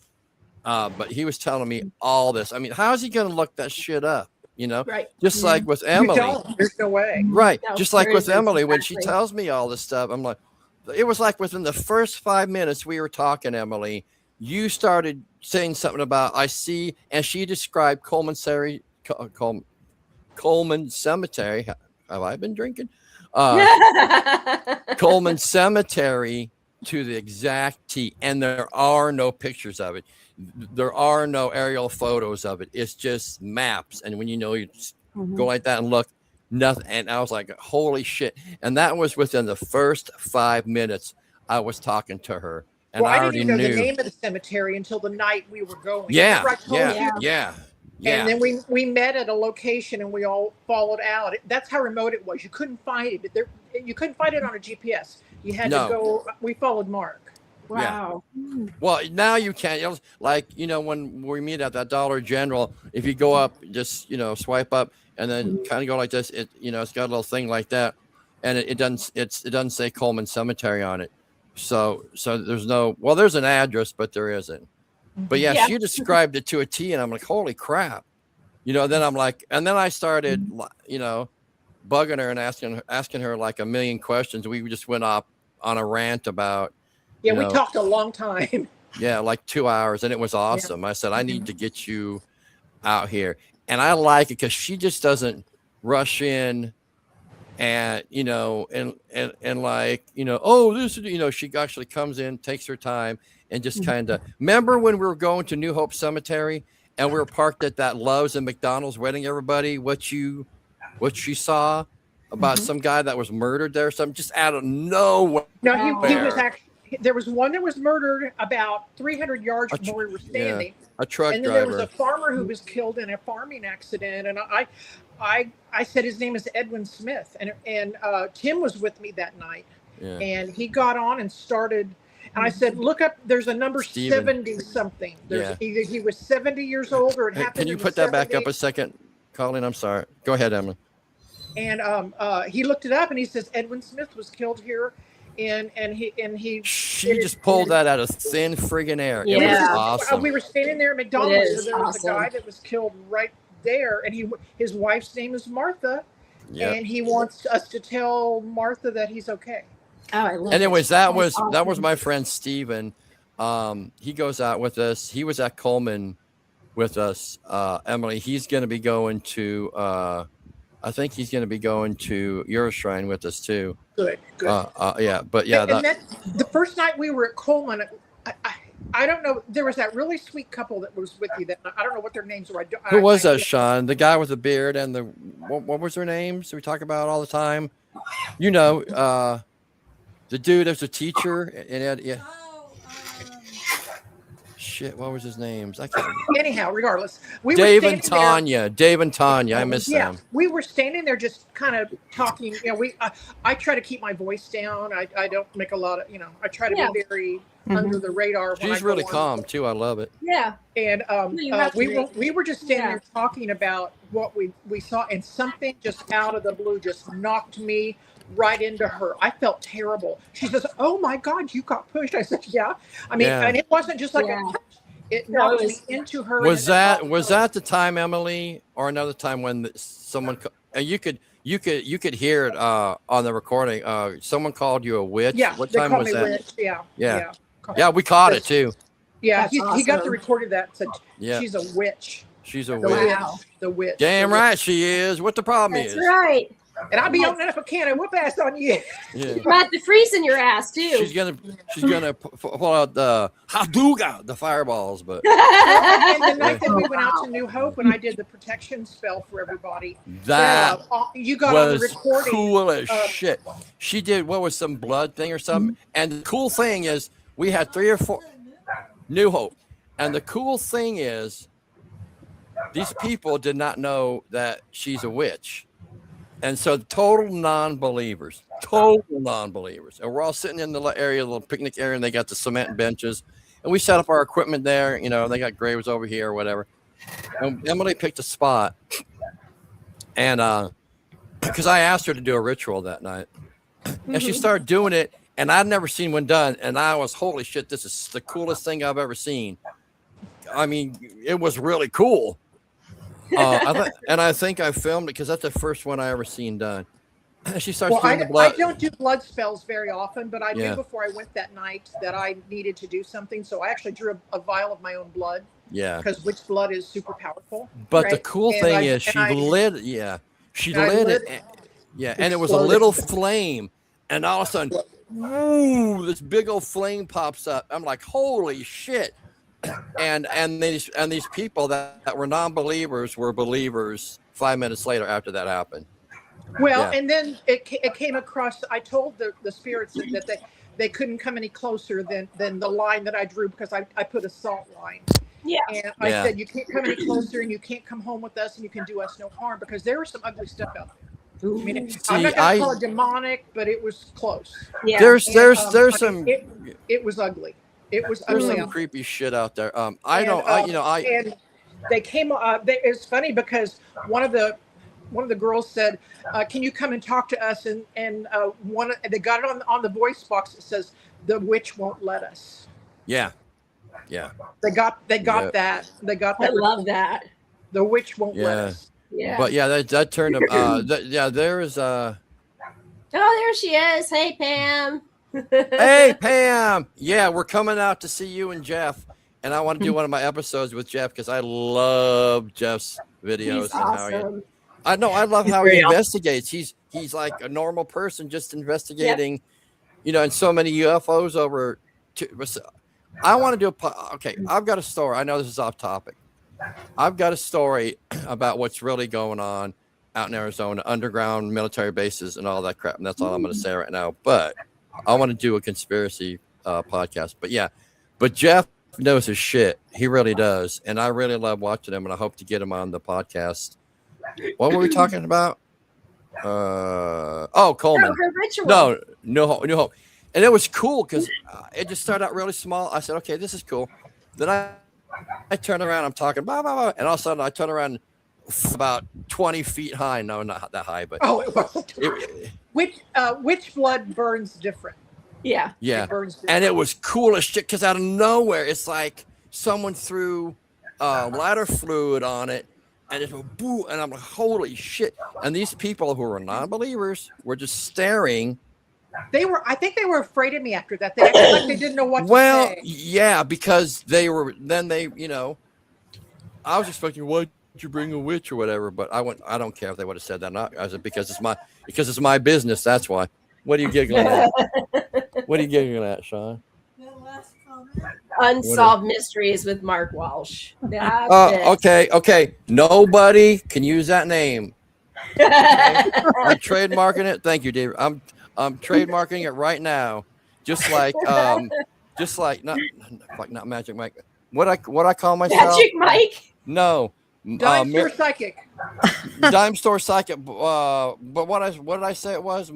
But he was telling me all this. I mean, how is he going to look that shit up? You know, just like with Emily. There's no way. Right. No, Just like with Emily, when she exactly. tells me all this stuff, I'm like, it was like within the first 5 minutes we were talking, Emily, you started saying something about I see, and she described Coleman Cemetery. Have I been drinking? Coleman Cemetery to the exact T, and there are no pictures of it. There are no aerial photos of it. It's just maps, and when you go like that and look, nothing. And I was like, holy shit. And that was within the first 5 minutes I was talking to her, and Well, I I already didn't even know knew the name of the cemetery until the night we were going. Yeah, Remember I told you? yeah. And then we met at a location and we all followed out. That's how remote it was. You couldn't find it. You couldn't find it on a GPS. You had to go. We followed Mark. Wow. Yeah. Well, now you can't. Like, when we meet at that Dollar General, if you go up, just swipe up and then kind of go like this. It's got a little thing like that, and it doesn't say Coleman Cemetery on it. So there's no. Well, there's an address, but there isn't. But yeah, she described it to a T, and I'm like, holy crap. Then I'm like, and then I started, bugging her and asking her like a million questions. We just went off on a rant about. Yeah, we talked a long time. Yeah, like 2 hours, and it was awesome. I said, I need to get you out here. And I like it because she just doesn't rush in and, and like, oh, this is, she actually comes in, takes her time, and just kind of, remember when we were going to New Hope Cemetery and we were parked at that Love's and McDonald's wedding, everybody, what she saw about some guy that was murdered there or something, just out of nowhere. No, he was actually, there was one that was murdered about 300 yards from where we were standing. A truck and then driver. There was a farmer who was killed in a farming accident. And I said his name is Edwin Smith. And Tim was with me that night. Yeah. And he got on and started. And I said, look up, there's a number 70 something. Either he was 70 years old or it happened. Can you put that back up a second, Colleen? I'm sorry. Go ahead, Emily. And he looked it up and he says Edwin Smith was killed here. She just pulled that out of thin friggin' air. Yeah. It was awesome. We were standing there at McDonald's, and there was a guy that was killed right there, and his wife's name is Martha, and he wants us to tell Martha that he's okay. Oh, I love Anyways, it. that was my friend Steven. He goes out with us. He was at Coleman with us. Emily, he's going to be going to. I think he's going to be going to your shrine with us too. Good. Yeah, but yeah. And the first night we were at Coleman, I don't know. There was that really sweet couple that was with you. That I don't know what their names were. Who was that, Sean? The guy with the beard and the what was their names? We talk about all the time. The dude that's a teacher and shit, what was his names? I can't. Anyhow, regardless, we Dave were and standing there. Tanya. Dave and Tanya. I miss Yeah, them. we were standing there just kind of talking. You know, I try to keep my voice down. I don't make a lot of, you know, I try to be very under the radar. When She's really calm too. I love it. Yeah. And we were just standing Yeah. there talking about what we saw, and something just out of the blue just knocked me right into her. I felt terrible. She says, "Oh my God, you got pushed." I said, "Yeah." I mean, Yeah. and it wasn't just like Yeah. a touch. It No, knocked it me into her. Was that the time, Emily, or another time when someone you could hear it on the recording? Someone called you a witch. Yeah, What they time called was me that? witch. Yeah. Yeah, we caught it too. Yeah, That's he got the awesome. recorded that. Said Yeah. she's a witch. She's a The witch. Wow. The witch. Damn the witch. right she is. What the problem That's is? right. And I'll be opening up a can of whoop ass on you. Yeah. About the freeze in your ass too. She's gonna pull out the Hadouga, the fireballs, but And the night that we went out to New Hope and I did the protection spell for everybody, that you got on the was recording. cool as shit. She did what was some blood thing or something. And the cool thing is we had 3 or 4 New Hope. And the cool thing is these people did not know that she's a witch. And so total non-believers. And we're all sitting in the area, the little picnic area, and they got the cement benches. And we set up our equipment there. You know, they got graves over here or whatever. And Emily picked a spot. And because I asked her to do a ritual that night. And she started doing it. And I'd never seen one done. And I was, holy shit, this is the coolest thing I've ever seen. I mean, it was really cool. I think I filmed it because that's the first one I ever seen done. She starts doing the blood. I don't do blood spells very often, but I Yeah. knew before I went that night that I needed to do something. So I actually drew a vial of my own blood. Yeah. Because witch blood is super powerful. But right? the cool And thing I- is she and I- lit. Yeah. She and I lit lit it. it. Yeah. And it was a Exploded. little flame. And all of a sudden, woo, this big old flame pops up. I'm like, holy shit. And these people that were non-believers were believers 5 minutes later after that happened. Well, Yeah. and then it came across. I told the spirits that they couldn't come any closer than the line that I drew because I put a salt line. Yeah. And I Yeah. said, you can't come any closer and you can't come home with us and you can do us no harm because there was some ugly stuff out there. I mean, I'm not going to call it demonic, but it was close. Yeah. There's I some mean, it was ugly. It was there's ugly. some creepy shit out there. And they came. It's funny because one of the girls said, "Can you come and talk to us?" And they got it on the voice box. It says, "The witch won't let us." Yeah. They got Yeah. that. They got I that. love that. The witch won't let Yeah. us. Yeah. But yeah, that turned them. There is Oh, there she is. Hey, Pam. Hey Pam, yeah, we're coming out to see you and Jeff, and I want to do one of my episodes with Jeff because I love Jeff's videos. He's and awesome. I love He's how he very awesome. investigates. He's like a normal person just investigating, you know, and so many UFOs over. I want to do okay. I've got a story. I know this is off topic. I've got a story about what's really going on out in Arizona, underground military bases and all that crap. And that's all I'm going to say right now. But I want to do a conspiracy podcast. But yeah, but Jeff knows his shit. He really does. And I really love watching him, and I hope to get him on the podcast. What were we talking about? Coleman. Her ritual. No hope. And it was cool because it just started out really small. I said, okay, this is cool. Then I turn around, I'm talking, blah, blah, blah, and all of a sudden I turn around about 20 feet high. No, not that high, but Oh, it was. Witch blood burns different. Yeah. yeah. It burns different. And it was cool as shit because out of nowhere, it's like someone threw lighter fluid on it, and it went boo, and I'm like, holy shit. And these people who were non-believers were just staring. I think they were afraid of me after that. They acted like they didn't know what to Well, say. yeah, because they, you know, I was expecting, why'd you bring a witch or whatever, but I don't care if they would have said that or not. I said, because it's my business, that's why. What are you giggling at? What are you giggling at, Sean? Unsolved mysteries with Mark Walsh. That's it. Okay. Nobody can use that name. I'm trademarking it. Thank you, Dave. I'm trademarking it right now. Just like not Magic Mike. what I call myself? Magic Mike. No, Dime store psychic. dime store psychic. But what did I say it was?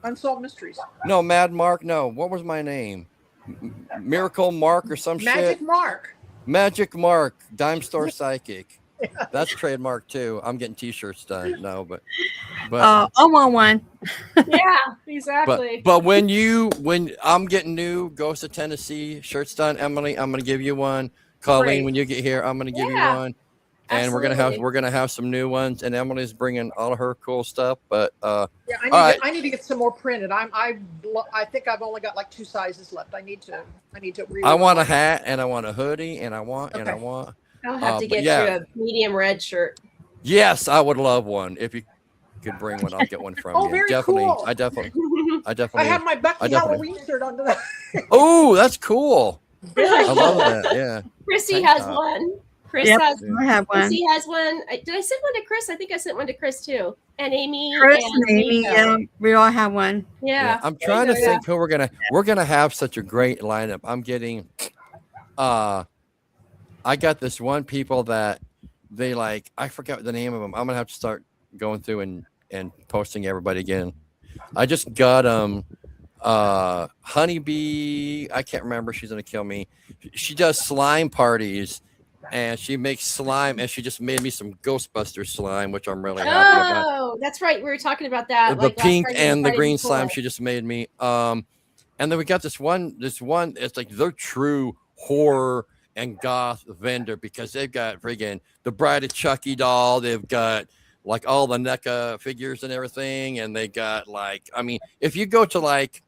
Unsolved mysteries. No, Mad Mark. No, what was my name? Miracle Mark or some Magic shit. Mark. Magic Mark, dime store psychic. That's trademark too. I'm getting T-shirts done. No, but I want one. Yeah, exactly. but when I'm getting new Ghost of Tennessee shirts done, Emily, I'm gonna give you one. Colleen, Great. when you get here, I'm gonna give you Yeah, one. And absolutely. we're gonna have some new ones. And Emily's bringing all of her cool stuff. But Yeah, I need to get some more printed. I think I've only got like 2 sizes left. I need to. I want a hat and I want a hoodie and I want I'll have to but get yeah. you a medium red shirt. Yes, I would love one. If you could bring one, I'll get one from Oh, you. very Definitely. cool. I definitely. I have my Bucky Halloween shirt under that. Oh, that's cool. I love that. Yeah. Chrissy Tank has top. one. Chris Yep, has. I have one. Chrissy has one. Did I send one to Chris? I think I sent one to Chris too. And Amy. Chris and and Amy, Nico. yeah, we all have one. Yeah. I'm trying to Yeah. think who we're gonna have such a great lineup. I'm getting I got this one people that they like, I forgot the name of them. I'm gonna have to start going through and posting everybody again. I just got Honeybee, I can't remember, she's gonna kill me. She does slime parties and she makes slime and she just made me some Ghostbuster slime, which I'm really happy about. Oh, that's right. We were talking about that. The like last pink Friday, and the Friday green before. slime she just made me. And then we got this one, it's like their true horror and goth vendor because they've got friggin' the Bride of Chucky doll, they've got like all the NECA figures and everything, and they got like, I mean, if you go to like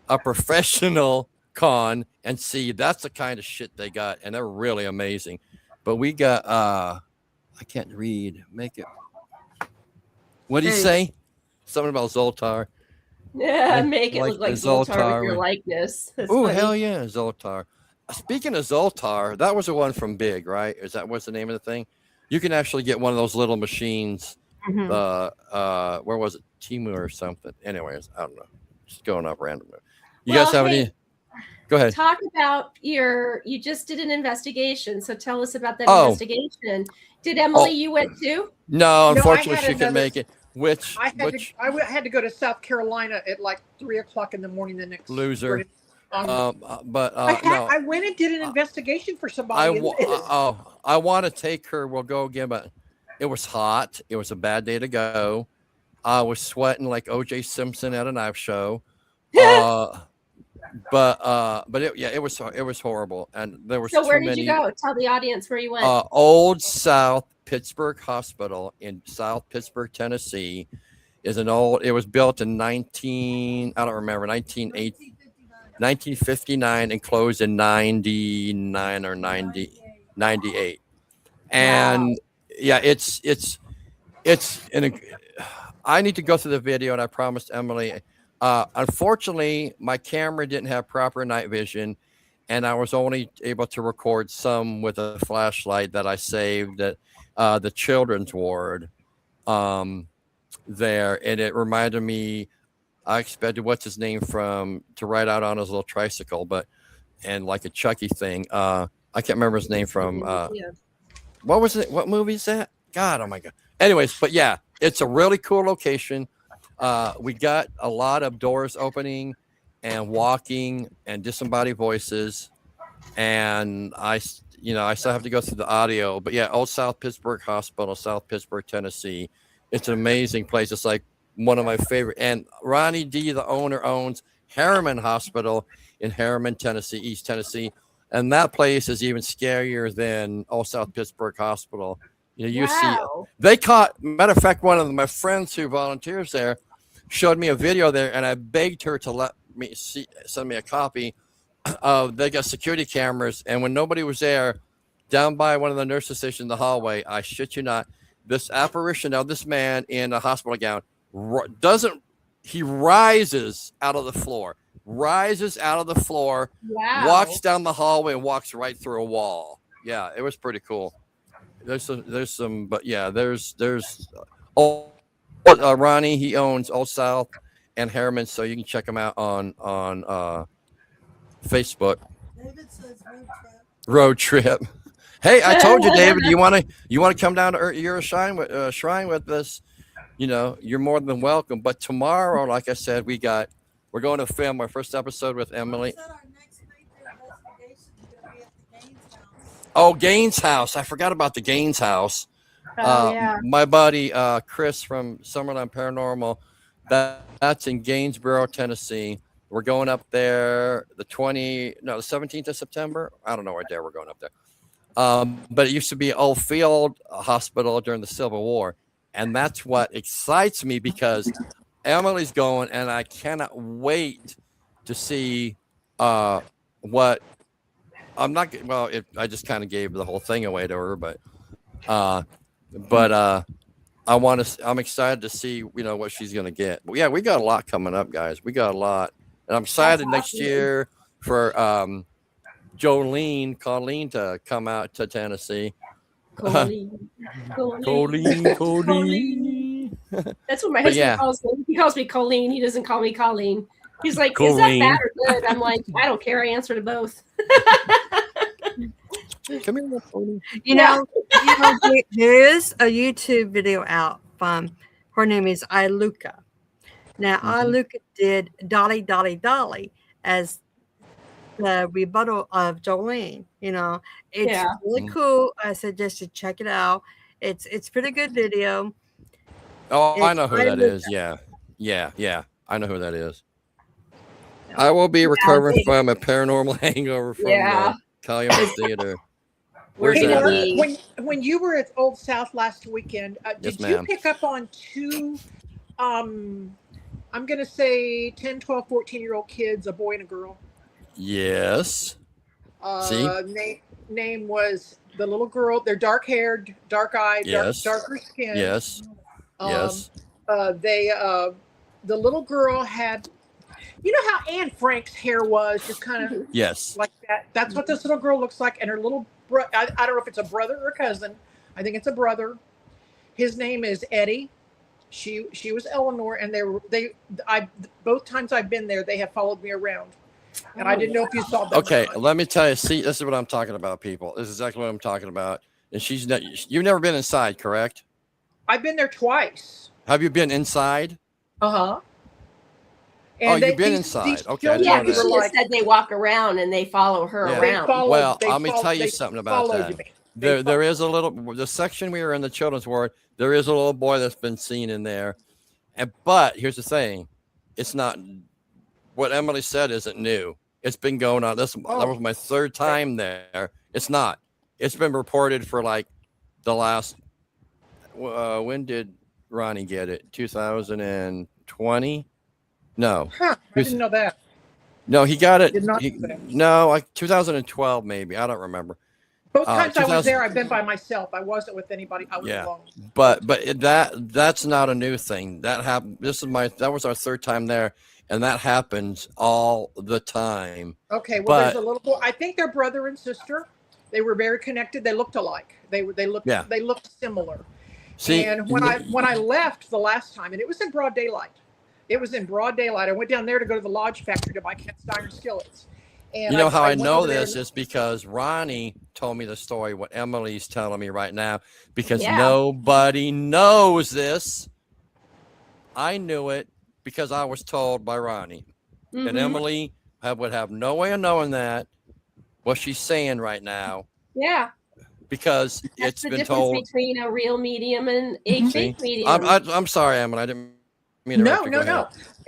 a professional con and see, that's the kind of shit they got, and they're really amazing. But we got I can't read, make it, what do you say? Something about Zoltar. Yeah, make it Like look like the Zoltar Zoltar with your with- likeness. That's Oh, funny. hell yeah, Zoltar. Speaking of Zoltar, that was the one from Big, right? Is that what's the name of the thing? You can actually get one of those little machines. Mhm. Where was it? Timu or something. Anyways, I don't know. Just going up randomly. You Well, guys have hey, any? Go ahead. Talk about you just did an investigation. So tell us about that Oh. investigation. Did Emily, you went too? No, I unfortunately, had she couldn't another- make it. Which I had to go to South Carolina at like 3:00 in the morning the next Loser. But I no. went and did an investigation for somebody. I want to take her. We'll go again, but it was hot. It was a bad day to go. I was sweating like O.J. Simpson at a knife show. But it was horrible, and there was So too where did many. you go? Tell the audience where you went. Old South Pittsburgh Hospital in South Pittsburgh, Tennessee, is an old. It was built in 1959 and closed in 99 or 98. And yeah, I need to go through the video, and I promised Emily. Unfortunately, my camera didn't have proper night vision, and I was only able to record some with a flashlight that I saved at the children's ward there, and it reminded me. I expected what's his name to ride out on his little tricycle, and like a Chucky thing. I can't remember his name from. What was it? What movie is that? God, oh my God. Anyways, but yeah, it's a really cool location. We got a lot of doors opening and walking and disembodied voices, and I still have to go through the audio. But yeah, Old South Pittsburgh Hospital, South Pittsburgh, Tennessee. It's an amazing place. It's like one of my favorite. And Ronnie D, the owner, owns Harriman Hospital in Harriman, Tennessee, East Tennessee. And that place is even scarier than Old South Pittsburgh Hospital. You see, they caught, matter of fact, one of my friends who volunteers there showed me a video there, and I begged her to let me send me a copy of, they got security cameras. And when nobody was there, down by one of the nurses' stations in the hallway, I shit you not, this apparition of this man in a hospital gown he rises out of the floor, walks down the hallway and walks right through a wall. Yeah, it was pretty cool. There's some, but yeah, there's Ronnie, he owns Old South and Harriman, so you can check him out on Facebook. David says road trip. Road trip. Hey, I told you, David, you want to come down to your shrine with us? You know, you're more than welcome. But tomorrow, like I said, we're going to film our first episode with Emily. Said our next major investigation is going to be at the Gaines house. Oh, Gaines house. I forgot about the Gaines house. Oh, yeah. My buddy Chris from Summerland Paranormal, that's in Gainesboro, Tennessee. We're going up there the 17th of September. I don't know what day we're going up there. But it used to be an old field hospital during the Civil War. And that's what excites me because Emily's going, and I cannot wait to see what I'm not. Well, I just kind of gave the whole thing away to her, but I'm excited to see what she's going to get. But yeah, we got a lot coming up, guys. We got a lot, and I'm excited next year for Colleen to come out to Tennessee. Colleen. That's what my husband calls me. He calls me Colleen. He doesn't call me Colleen. He's like, Colleen. Is that bad or good? I'm like, I don't care. I answer to both. Come here, Colleen. There is a YouTube video out from her name is Iluka. Now, Iluka did Dolly, Dolly, Dolly as the rebuttal of Jolene. It's really cool. I suggest you check it out. It's pretty good video. Oh, I know who that is. Yeah. I know who that is. I will be recovering from a paranormal hangover from the Calumet Theater. Where's that at? When you were at Old South last weekend, did you pick up on two, I'm going to say 10, 12, 14-year-old kids, a boy and a girl? Yes. Name was the little girl. They're dark-haired, dark-eyed, darker skin. Yes. The little girl had, you know how Anne Frank's hair was, just kind of like that. That's what this little girl looks like, and her little I don't know if it's a brother or a cousin. I think it's a brother. His name is Eddie. She was Eleanor, and both times I've been there, they have followed me around. And I didn't know if you saw that. Okay, let me tell you. See, this is what I'm talking about, people. This is exactly what I'm talking about. And you've never been inside, correct? I've been there twice. Have you been inside? Uh-huh. And you've been inside. Okay. Yeah, because she just said they walk around and they follow her around. Let me tell you something about that. There is a the section we were in, the children's ward, there is a little boy that's been seen in there. But here's the thing. It's not, what Emily said isn't new. It's been going on. That was my third time there. It's not. It's been reported for like the last, when did Ronnie get it? 2020? No. I didn't know that. No, he got it. Did not like 2012 maybe. I don't remember. Both times I was there, I've been by myself. I wasn't with anybody. I was alone. But that's not a new thing. That happened. That was our third time there, and that happens all the time. Okay, well, there's a little boy. I think they're brother and sister. They were very connected. They looked alike. They looked similar. See, and when I left the last time, and it was in broad daylight. It was in broad daylight. I went down there to go to the Lodge factory to buy cast iron skillets. And you know how I know this is because Ronnie told me the story, what Emily's telling me right now, because nobody knows this. I knew it because I was told by Ronnie. Mm-hmm. And Emily would have no way of knowing that, what she's saying right now. Yeah. Because it's been told. That's the difference between a real medium and a fake medium. I'm sorry, Emily. I didn't. No.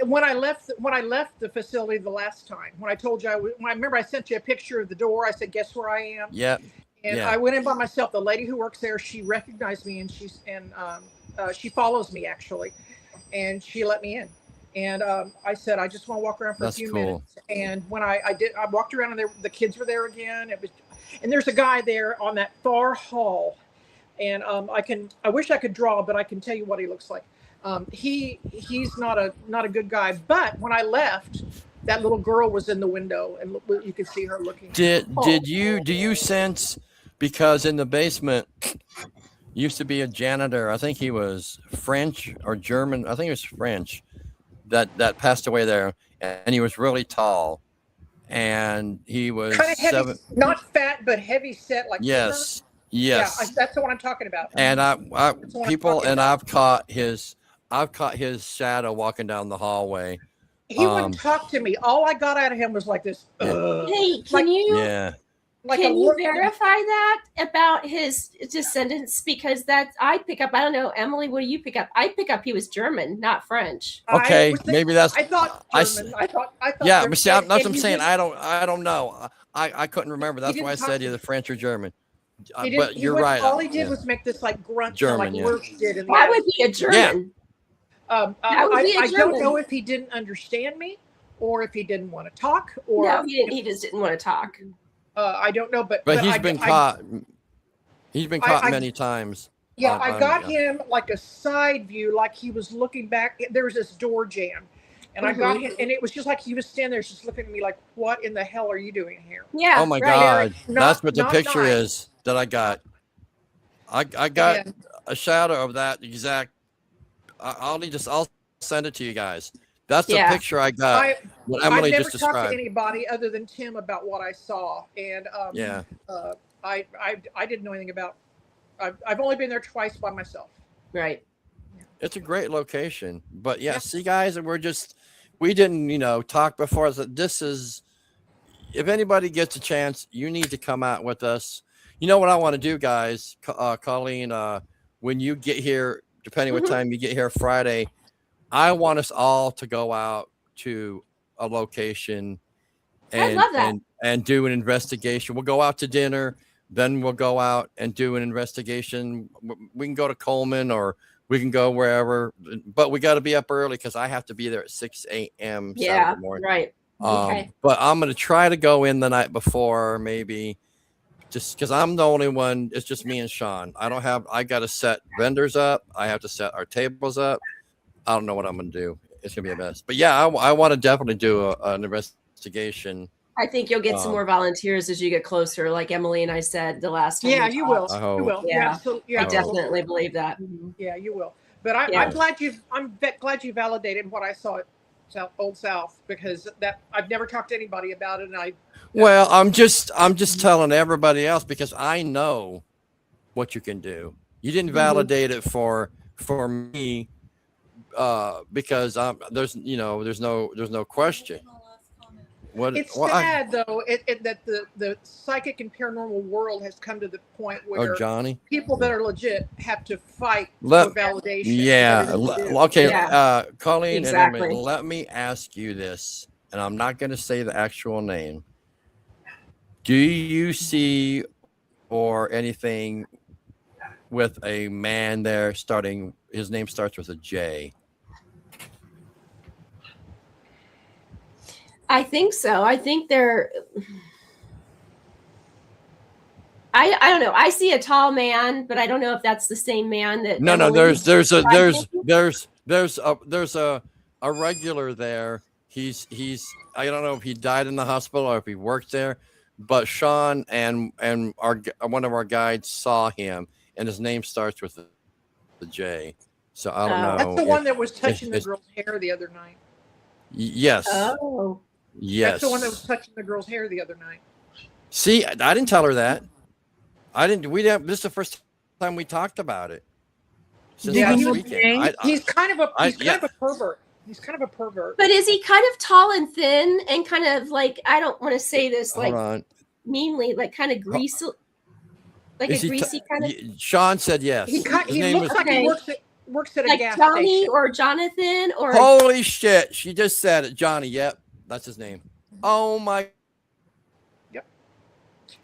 When I left the facility the last time, when I told you, I remember I sent you a picture of the door. I said, "Guess where I am?" Yeah. And I went in by myself. The lady who works there, she recognized me, and she follows me actually, and she let me in. And I said, "I just want to walk around for a few minutes." And when I walked around, and the kids were there again. And there's a guy there on that far hall, and I wish I could draw, but I can tell you what he looks like. He's not a good guy, but when I left, that little girl was in the window, and you could see her looking. Do you sense, because in the basement used to be a janitor, I think he was French or German, I think he was French, that passed away there, and he was really tall, and he was Kind of heavy, 7. not fat, but heavy set, like Yes, Yeah, yes. that's the one I'm talking about. And I That's the one I'm people talking and about. I've caught his shadow walking down the hallway. He wouldn't talk to me. All I got out of him was like this. Hey, like, Yeah. like can a you look. verify that about his descendants? Because that's I pick up. I don't know, Emily. What do you pick up? I pick up he was German, not French. Okay, maybe that's. I thought German. I thought. Yeah, German, but see, that's what I'm he saying. didn't- I don't know. I couldn't remember. That's didn't why I talk said to either me. French or German. He didn't, But he you're would- right. All he did yeah. was make this like grunt, German, like yeah. Walsh did. In That would be a German. That would be a I don't German. know if he didn't understand me, or if he didn't want to talk, or No, he didn't. He just didn't want to talk. I don't know. But But he's been caught. He's been caught I- many times. Yeah, on- I on- got him like a side view, like he was looking back. There was this door jam, and I got him, and it was just like he was standing there, just looking at me like, "What in the hell are you doing here?" Yeah. Oh my right. God, Not- that's what the not picture nice. is that I got. I got And- a shadow of that exact. I'll send it to you guys. That's the Yeah. picture I got. What I've Emily never just talked to described. anybody other than Tim about what I saw, and Yeah. I didn't know anything about. I've only been there twice by myself. Right. It's a great location, but yeah, Yep. see, guys, we didn't, talk before. So this is, if anybody gets a chance, you need to come out with us. You know what I want to do, guys? Colleen, when you get here, depending what time you get here Friday, I want us all to go out to a location I love that. and do an investigation. We'll go out to dinner, then we'll go out and do an investigation. We can go to Coleman or we can go wherever, but we got to be up early because I have to be there at 6 a.m. Yeah. Saturday morning. Right. Okay. But I'm going to try to go in the night before, maybe, just because I'm the only one. It's just me and Sean. I got to set vendors up. I have to set our tables up. I don't know what I'm going to do. It's going to be a mess. But yeah, I want to definitely do an investigation. I think you'll get some more volunteers as you get closer, like Emily and I said the last time. Yeah, we you talked. will. I hope. You will. Yeah. So, I definitely believe that. Yeah, you will. But I'm Yeah. glad you validated what I saw at Old South, because that I've never talked to anybody about it, and Well, I'm just telling everybody else because I know what you can do. You didn't validate it for me because there's no question. it's sad though that the psychic and paranormal world has come to the point where Johnny, people that are legit have to fight Let- for validation. yeah, for everything to do. okay. Yeah. Colleen, Exactly. and Emily, let me ask you this, and I'm not going to say the actual name. Do you see or anything with a man there his name starts with a J? I think so. I think they're. I don't know. I see a tall man, but I don't know if that's the same man that. No, Emily there's described. there's a regular there. He's I don't know if he died in the hospital or if he worked there, but Sean and one of our guides saw him, and his name starts with the J. So I don't know. That's the one that was touching the it's- girl's hair the other night. Yes. Oh. Yes. That's the one that was touching the girl's hair the other night. See, I didn't tell her that. This is the first time we talked about it. Since Yeah, last he was- weekend. He's kind of a yeah. pervert. He's kind of a pervert. But is he kind of tall and thin and kind of like, I don't want to say this Hold like on. meanly, like kind of greasy, like Is a he greasy kind of Sean said yes. He His he name looks was- like Okay. he works at a like gas Johnny station. or Jonathan or Holy shit. She just said it. Johnny. Yep. That's his name. Oh my. Yep.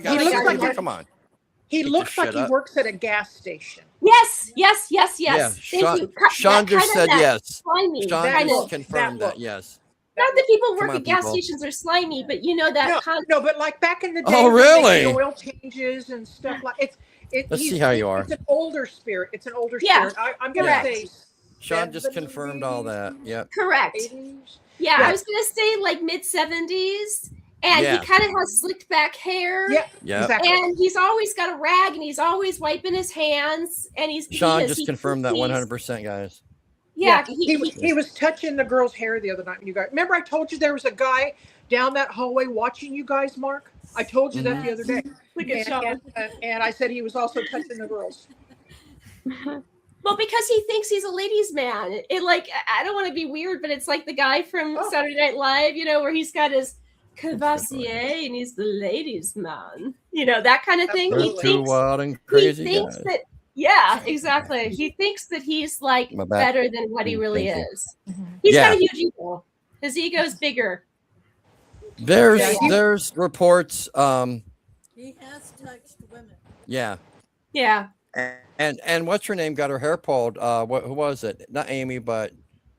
God, He looks like come on. He Pick looks your like shit he up. works at a gas station. yes. Yeah, Thank Sean, you. Sean just said yes. Slimy, Sean kind just of. confirmed that that. Yes. Not that people work on, at gas people. stations are slimy, but you know that No, but like back in the day, Oh, when they really? did oil changes and stuff like Let's see how you are. It's an older spirit. It's an older Yeah, spirit. I'm gonna correct. say Sean just confirmed all that. Yep. correct. 80s. Yeah, Yeah. I was gonna say like mid 70s, and Yeah. he kind of has slicked back hair. Yeah, Yep. exactly. And he's always got a rag, and he's always wiping his hands, and Sean just confirmed that 100%, guys. Yeah, he was touching the girl's hair the other night. You guys remember I told you there was a guy down that hallway watching you guys, Mark. I told you that the other day. Look at Sean. And I said he was also touching the girls. Well, because he thinks he's a ladies' man. It like, I don't want to be weird, but it's like the guy from Saturday Night Live, where he's got his Cavassier and he's the ladies' man. That kind of thing. Absolutely. He Two thinks wild and crazy he thinks guys. that. Yeah, exactly. He thinks that he's like My back. better than what he really Thank you. is. He's Yeah. got a huge ego. His ego's bigger. There's reports. He has touched women. Yeah. Yeah. And what's her name? Got her hair pulled. Who was it? Not Amy, but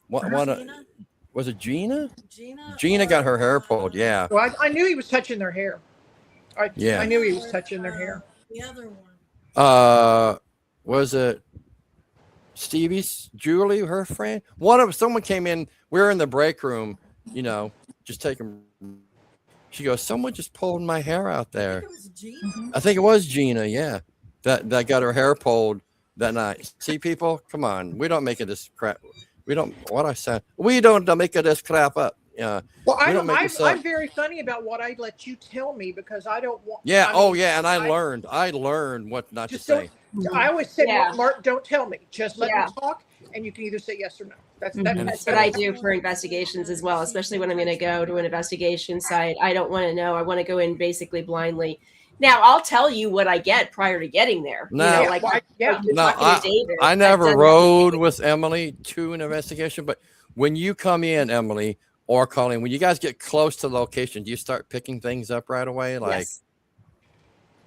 one. Gina? Was it Gina? Gina. Gina got her hair pulled. Yeah. Well, I knew he was touching their hair. I knew he was touching their hair. The other one. Was it Stevie's Julie, her friend? Someone came in. We were in the break room, just taking. She goes, someone just pulled my hair out I there. think it was Gina. I think it was Gina. Yeah, that got her hair pulled that night. See, people, come on. We don't make it this crap. We don't. What I said. We don't make it this crap up. Yeah. Well, I'm I'm very funny about what I let you tell me because I don't want. Yeah. I mean, And I learned what not to just say. I always say, Yeah. Mark, don't tell me. Just let Yeah. me talk, and you can either say yes or no. That's That's what I do for investigations as well, especially when I'm going to go to an investigation site. I don't want to know. I want to go in basically blindly. Now, I'll tell you what I get prior to getting there. No. Yeah, like, well, like you're No, talking to David. I I've never done that. rode with Emily to an investigation, but when you come in, Emily or Colleen, when you guys get close to the location, do you start picking things up right away? Like Yes.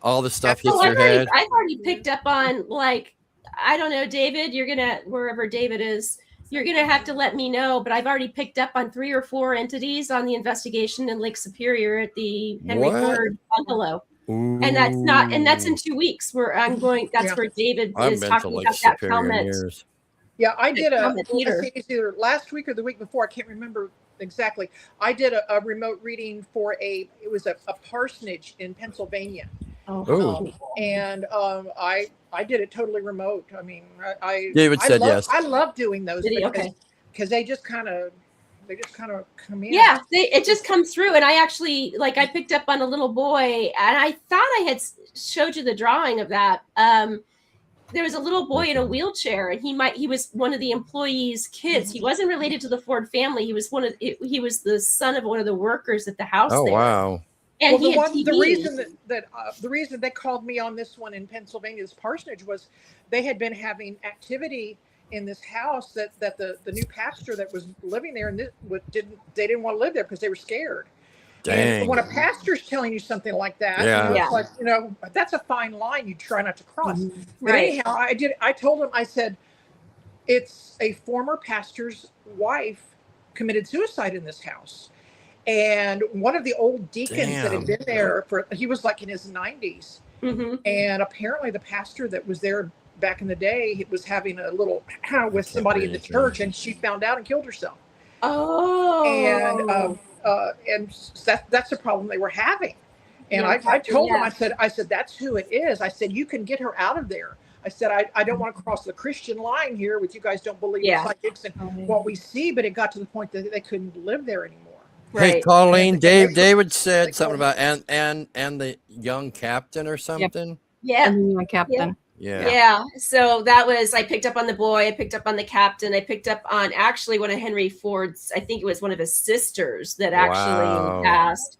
all the stuff hits Oh, your head? I've already picked up on, like, I don't know, David, you're going to, wherever David is, you're going to have to let me know, but I've already picked up on 3 or 4 entities on the investigation in Lake Superior at the Henry What? Ford bungalow. And that's in 2 weeks where I'm going, that's Yeah. where David I've is been to talking Lake about that Superior in comment. years. Yeah, I did Comment theater. it's either last week or the week before. I can't remember exactly. I did a remote reading for it was a parsonage in Pennsylvania. Oh. And I did it totally remote. I mean, David said yes. I love doing those Did he? Okay. because they just kind of come in. Yeah, it just comes through. And I actually, like, I picked up on a little boy, and I thought I had showed you the drawing of that. There was a little boy in a wheelchair, and he was one of the employees' kids. He wasn't related to the Ford family. He was he was the son of one of the workers at the house. Oh, there. wow. And Well, he had the TVs. reason the reason they called me on this one in Pennsylvania, this parsonage, was they had been having activity in this house that the new pastor that was living there and didn't want to live there because they were scared. Dang. And when a pastor's telling you something like that, Yeah. it's like, that's a fine line you try not to cross. But Right. anyhow, I told him, I said, it's a former pastor's wife committed suicide in this house. And one of the old deacons that had been there he was like in his 90s. Mm-hmm. And apparently the pastor that was there back in the day was having a little with somebody in the church, and she found out and killed herself. Oh. And that's the problem they were having. And Yeah, I told yeah. them, I said, that's who it is. I said, you can get her out of there. I said, I don't want to cross the Christian line here with you guys don't believe in psychics and what we see, but it got to the point that they couldn't live there anymore. Hey, Right. Colleen, And they- David said something about and the young captain or something. Yeah. And my captain. Yeah. So that was, I picked up on the boy, I picked up on the captain, I picked up on actually one of Henry Ford's, I think it was one of his sisters that actually Wow. passed.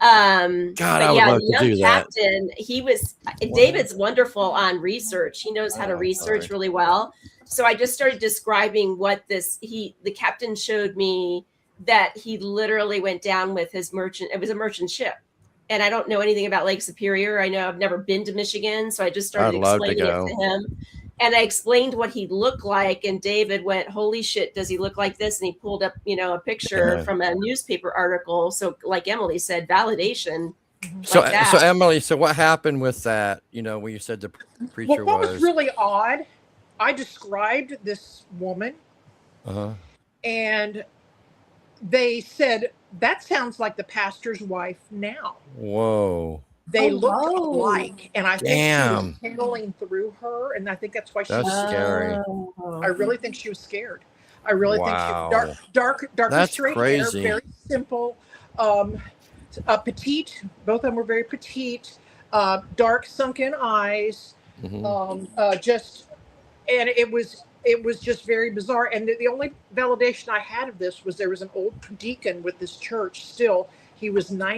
God, But I would yeah, love the to young do that. captain, David's wonderful on research. He knows how to research really well. So I just started describing what the captain showed me that he literally went down with his merchant. It was a merchant ship. And I don't know anything about Lake Superior. I know I've never been to Michigan. So I just started I'd love to explaining go. it to him. And I explained what he looked like. And David went, holy shit, does he look like this? And he pulled up, a picture from a newspaper article. So like Emily said, validation. So, like that. so Emily, so what happened with that? When you said the preacher What was really odd, I described this woman and they said, that sounds like the pastor's wife now. Whoa. They looked alike. And I think she Damn. was handling through her. And I think that's why she That's was scary. I really think she was scared. I really think she Wow. was dark That's straight crazy. hair, very simple. Um, petite, both of them were very petite, dark sunken eyes, just, and it was just very bizarre. And the only validation I had of this was there was an old deacon with this church. Still, he was not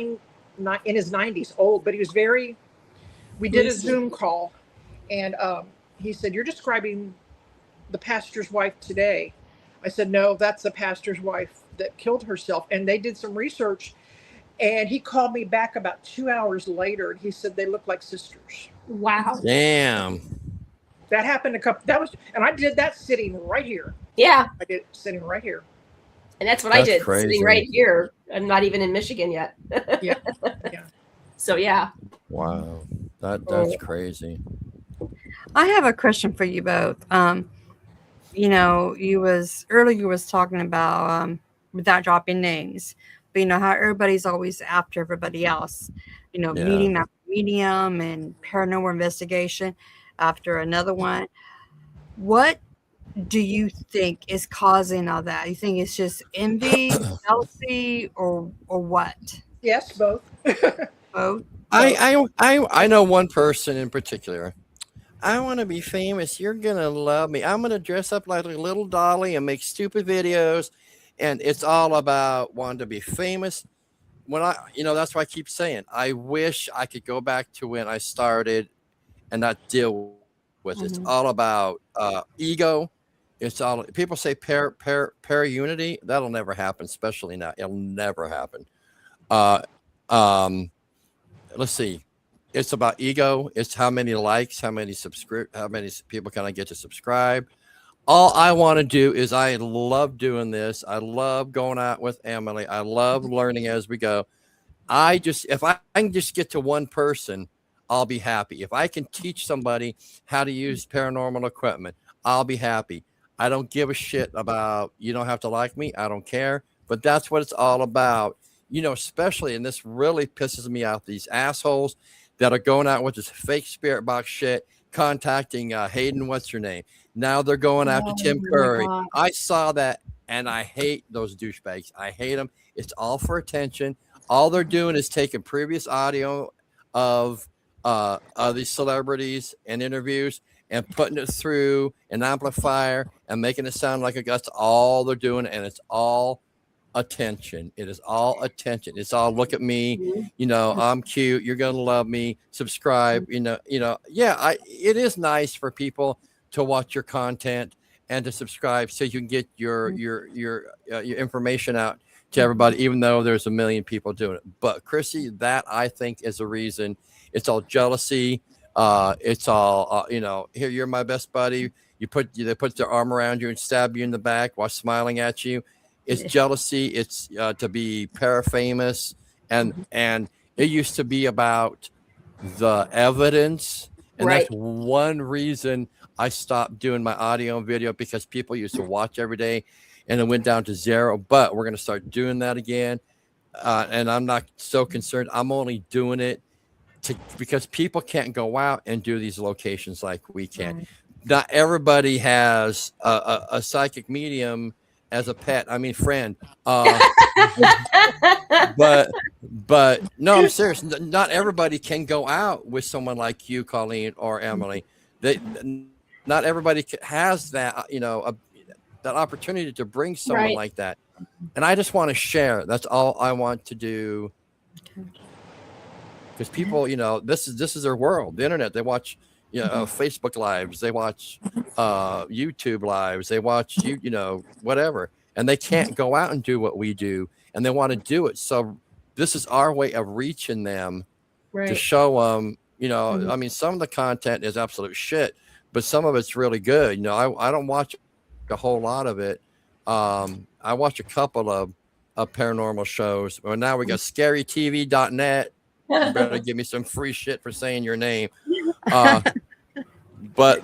in his 90s, old, but he was very. We did a Zoom call, and he said, "You're describing the pastor's wife today." I said, "No, that's the pastor's wife that killed herself." And they did some research, and he called me back about 2 hours later, and he said they look like sisters. Wow. Damn. That happened and I did that sitting right here. Yeah. I did it sitting right here. And that's what That's I did, crazy. sitting right here. I'm not even in Michigan yet. Yeah. So yeah. Wow. That's crazy. I have a question for you both. You know, you was talking about without dropping names, but you know how everybody's always after everybody else. You know, Yeah. meeting after medium and paranormal investigation after another one. What do you think is causing all that? You think it's just envy, jealousy, or what? Yes, both. Both. I know one person in particular. I want to be famous. You're gonna love me. I'm gonna dress up like a little dolly and make stupid videos, and it's all about wanting to be famous. That's why I keep saying I wish I could go back to when I started and not deal with it. It's all about ego. It's all people say para unity. That'll never happen, especially now. It'll never happen. Uh, um, let's see. It's about ego. It's how many likes, how many people can I get to subscribe. All I want to do is I love doing this. I love going out with Emily. I love learning as we go. If I can just get to one person, I'll be happy. If I can teach somebody how to use paranormal equipment, I'll be happy. I don't give a shit about, you don't have to like me. I don't care. But that's what it's all about. Especially, and this really pisses me off, these assholes that are going out with this fake spirit box shit, contacting Hayden, what's her name? Now they're going after Tim Curry. I saw that, and I hate those douchebags. I hate them. It's all for attention. All they're doing is taking previous audio of these celebrities and interviews and putting it through an amplifier and making it sound like that's all they're doing, and it's all attention. It is all attention. It's all look at me, I'm cute, you're gonna love me, subscribe. It is nice for people to watch your content and to subscribe so you can get your information out to everybody, even though there's a million people doing it. But Chrissy, that I think is a reason. It's all jealousy. It's all here, you're my best buddy. They put their arm around you and stab you in the back while smiling at you. It's jealousy. It's to be parafamous, and it used to be about the evidence, and that's one reason I stopped doing my audio and video, because people used to watch every day, and it went down to zero. But we're going to start doing that again, and I'm not so concerned. I'm only doing it because people can't go out and do these locations like we can. Right. Not everybody has a psychic medium as a pet. I mean, friend. But no, I'm serious. Not everybody can go out with someone like you, Colleen, or Emily. Not everybody has that, that opportunity to bring someone like that. And I just want to share. That's all I want to do. Because people, this is their world. The internet. They watch, Facebook lives. They watch YouTube lives. They watch whatever, and they can't go out and do what we do, and they want to do it. So this is our way of reaching them to show them. I mean, some of the content is absolute shit, but some of it's really good. I don't watch a whole lot of it. I watch a couple of paranormal shows. Well, now we got scarytv.net. You better give me some free shit for saying your name. But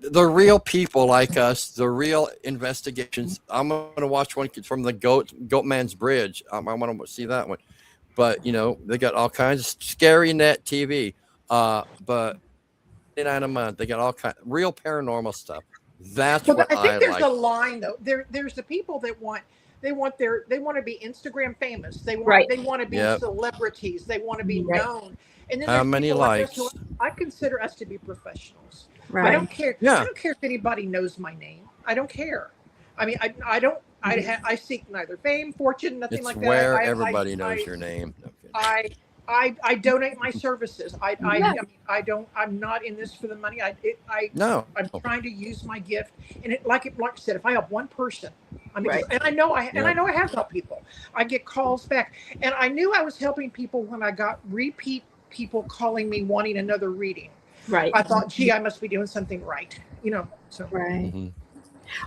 the real people like us, the real investigations. I'm gonna watch one from the Goatman's Bridge. I want to see that one. But they got all kinds of Scary Net TV. But $99 a month, they got all kinds real paranormal stuff. That's what I think there's like. a line though. There's the people that want They want to be Instagram famous. Right. They want to be Yep. celebrities. They want to be Right. known. And then How there's many people like us likes? I consider us to be professionals. I Right. don't care. Yeah. I don't care if anybody knows my name. I don't care. I mean, I don't. I seek neither fame, fortune, nothing It's like where that. everybody knows your name. Okay. I donate my services. Yeah. I mean, I don't. I'm not in this for the money. No. I'm trying to use my gift, and like I said, if I help one person, I mean, Right. and I know I Yep. have helped people. I get calls back, and I knew I was helping people when I got repeat people calling me wanting another reading. Right. I thought, gee, I must be doing something right, you know. So Right. Mhm.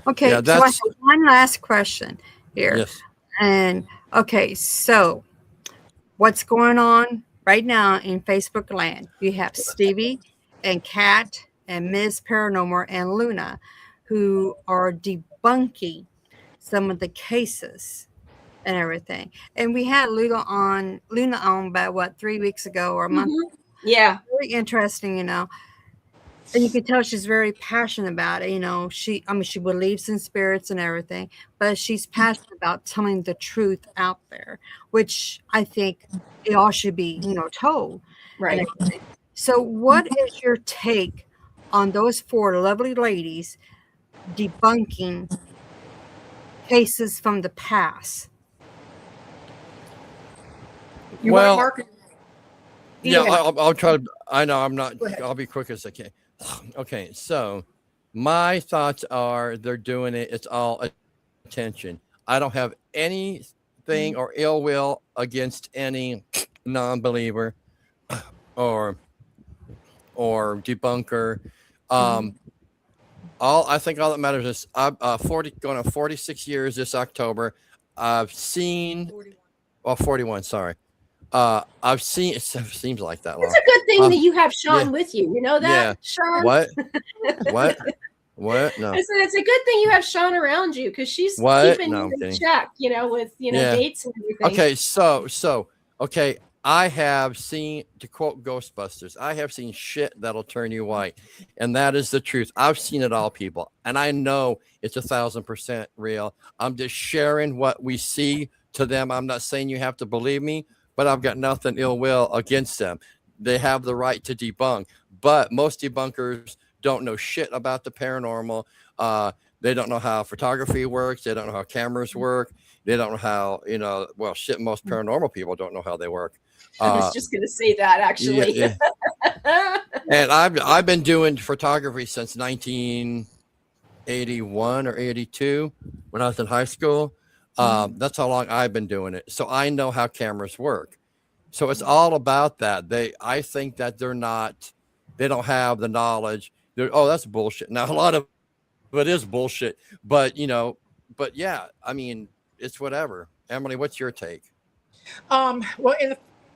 Okay. Yeah, So I that's have one last question here. yes. And okay, so what's going on right now in Facebook land? You have Stevie and Kat and Ms. Paranormal and Luna who are debunking some of the cases and everything. And we had Luna on about what, 3 weeks ago or a month. Mhm. Yeah. Very interesting, and you can tell she's very passionate about it. She believes in spirits and everything, but she's passionate about telling the truth out there, which I think it all should be, told. Right. And everything. So, what is your take on those 4 lovely ladies debunking cases from the past? you Well, want Mark? yeah, Yeah. I'll try to. I know I'm not. Go ahead. I'll be quick as I can. Okay, so my thoughts are they're doing it. It's all attention. I don't have anything or ill will against any non-believer or debunker. I think all that matters is I'm going on 46 years this October. I've seen 41. Sorry. I've seen. It seems like that long. It's a good thing that you have Sean yeah. with you. You know that, Yeah. Sean? What? What? No. I said it's a good thing you have Sean around you because she's What? keeping No, you I'm in kidding. check, with Yeah. dates and everything. Okay, so okay, I have seen, to quote Ghostbusters, I have seen shit that'll turn you white, and that is the truth. I've seen it all, people, and I know it's 1,000% real. I'm just sharing what we see to them. I'm not saying you have to believe me, but I've got nothing ill will against them. They have the right to debunk, but most debunkers don't know shit about the paranormal. They don't know how photography works. They don't know how cameras work. They don't know how, most paranormal people don't know how they work. I was just going to say that actually. Yeah. And I've been doing photography since 1981 or 82 when I was in high school. That's how long I've been doing it. So I know how cameras work. So it's all about that. I think that they don't have the knowledge. That's bullshit. Now, a lot of it is bullshit, but yeah, I mean, it's whatever. Emily, what's your take? Well,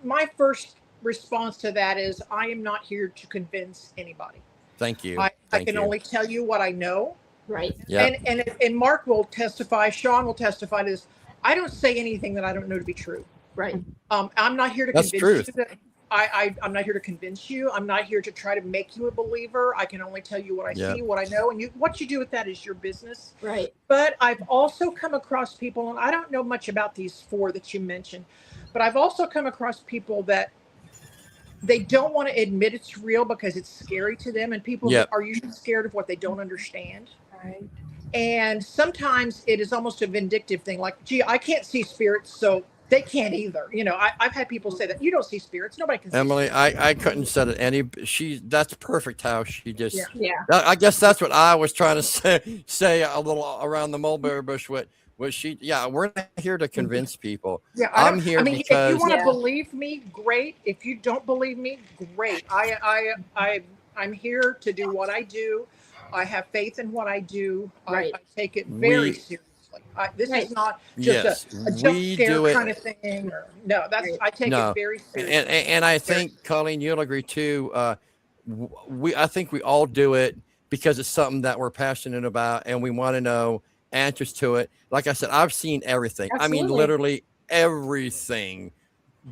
my first response to that is I am not here to convince anybody. Thank you. I Thank can you. only tell you what I know. Right. Yeah. And Mark will testify, Sean will testify to this. I don't say anything that I don't know to be true. Right. I'm not here to That's convince truth. you that I'm not here to convince you. I'm not here to try to make you a believer. I can only tell you what I see, what I know, and what you do with that is your business. Right. But I've also come across people, and I don't know much about these 4 that you mentioned, but I've also come across people that they don't want to admit it's real because it's scary to them, and people Yep. are usually scared of what they don't understand. Right. And sometimes it is almost a vindictive thing, like, gee, I can't see spirits, so they can't either. I've had people say that you don't see spirits. Nobody can see Emily, spirits. I couldn't said it any. That's perfect how she just. Yeah. I guess that's what I was trying to say a little around the mulberry bush. What she? Yeah, we're not here to convince people. Yeah, I'm here if you because want to believe me, great. If you don't believe me, great. I'm here to do what I do. I have faith in what I do. Right. I take it very seriously. This is not just a jump scare kind of thing. I take it very seriously. And I think, Colleen, you'll agree too. I think we all do it because it's something that we're passionate about and we want to know answers to it. Like I said, I've seen everything. Absolutely. I mean, literally everything.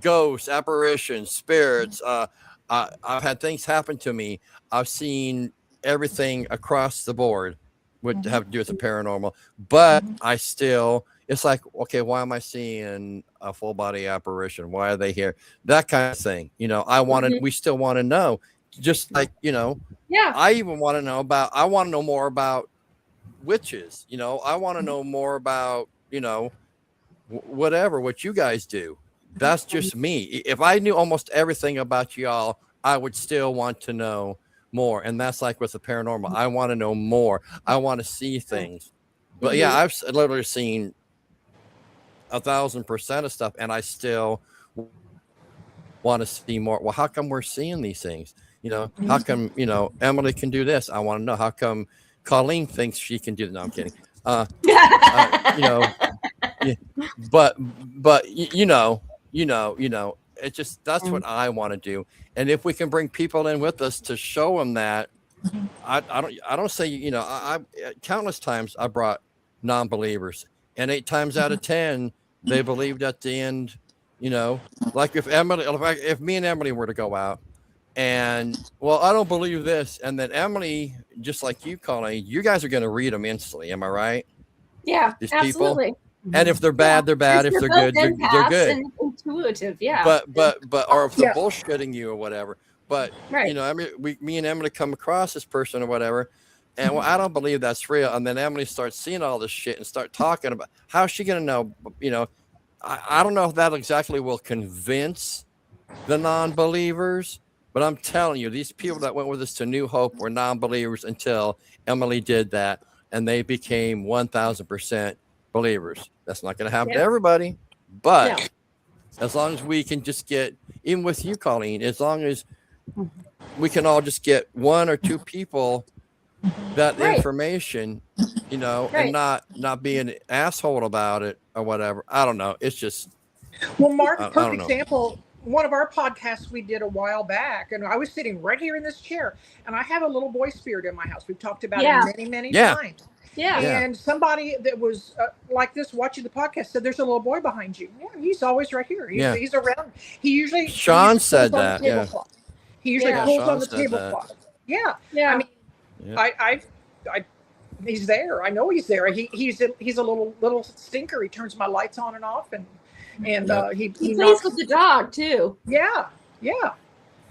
Ghosts, apparitions, spirits. I've had things happen to me. I've seen everything across the board would have to do with the paranormal, but I still it's like, okay, why am I seeing a full body apparition? Why are they here? That kind of thing. We still want to know. Just like, Yeah. I even want to know more about witches. I want to know more about, whatever, what you guys do. That's just me. If I knew almost everything about y'all, I would still want to know more. And that's like with the paranormal. I want to know more. I want to see things. But yeah, I've literally seen 1,000% of stuff, and I still want to see more. Well, how come we're seeing these things? How come, Emily can do this? I want to know how come Colleen thinks she can do. No, I'm kidding. But it's just, that's what I want to do. And if we can bring people in with us to show them that, I don't say, I countless times I brought non-believers, and 8 times out of 10 they believed at the end. Like if me and Emily were to go out, and well, I don't believe this, and then Emily, just like you, Colleen, you guys are going to read them instantly. Am I right? Yeah, These absolutely. people. And if they're bad, they're bad. If they're good, they're good. And intuitive, yeah. But or if they're bullshitting you or whatever. But right. Me and Emily come across this person or whatever, and well, I don't believe that's real. And then Emily starts seeing all this shit and start talking about how's she gonna know? I don't know if that exactly will convince the non-believers, but I'm telling you, these people that went with us to New Hope were non-believers until Emily did that, and they became 1,000% believers. That's not going to happen to everybody, but as long as we can just get, even with you, Colleen, as long as we can all just get 1 or 2 people that information, and not be an asshole about it or whatever. I don't know. It's just, well, Mark, perfect example. One of our podcasts we did a while back, and I was sitting right here in this chair, and I have a little boy spirit in my house. We've talked about it many times. Yeah. And somebody that was like this watching the podcast said, "There's a little boy behind you." Yeah, he's always right here. He's around. He usually Sean said that. Yeah. He usually pulls on the tablecloth. Yeah. I mean, I he's there. I know he's there. He's a little stinker. He turns my lights on and off, and he plays with the dog too. Yeah,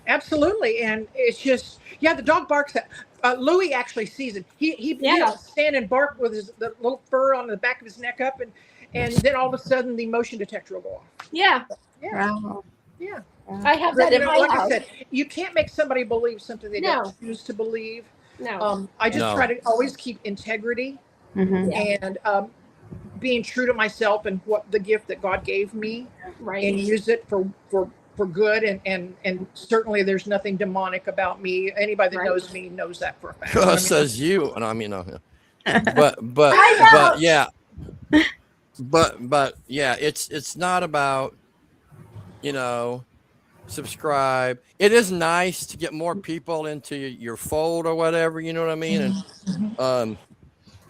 absolutely. And it's just the dog barks at. Louis actually sees it. He'll stand and bark with the little fur on the back of his neck up, and then all of a sudden the motion detector will go off. Yeah. Wow. Yeah. I have that in my like house. I said, you can't make somebody believe something they don't choose to believe. No. I just try to always keep integrity and being true to myself and what the gift that God gave me, and use it for good, and certainly there's nothing demonic about me. Anybody that knows me knows that for a fact. Says you, and I mean, no. but yeah, but yeah, it's not about subscribe. It is nice to get more people into your fold or whatever, you know what I mean? And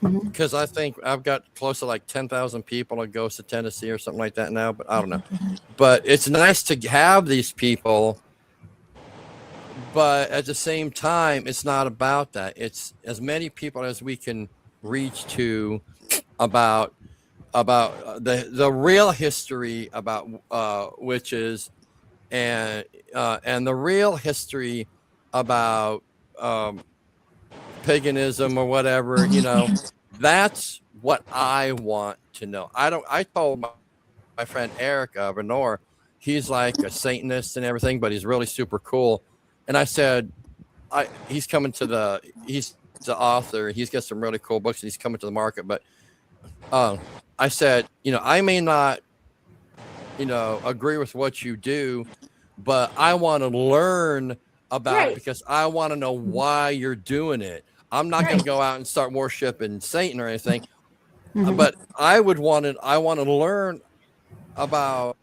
because I think I've got close to like 10,000 people at Ghost of Tennessee or something like that now, but I don't know. But it's nice to have these people, but at the same time, it's not about that. It's as many people as we can reach to about the real history about witches, and the real history about paganism or whatever, that's what I want to know. I told my friend Eric Venor, he's like a Satanist and everything, but he's really super cool. And I said, he's the author. He's got some really cool books and he's coming to the market. But I said, I may not, agree with what you do, but I want to learn about it because I want to know why you're doing it. I'm not going to go out and start worshiping Satan or anything, but I want to learn about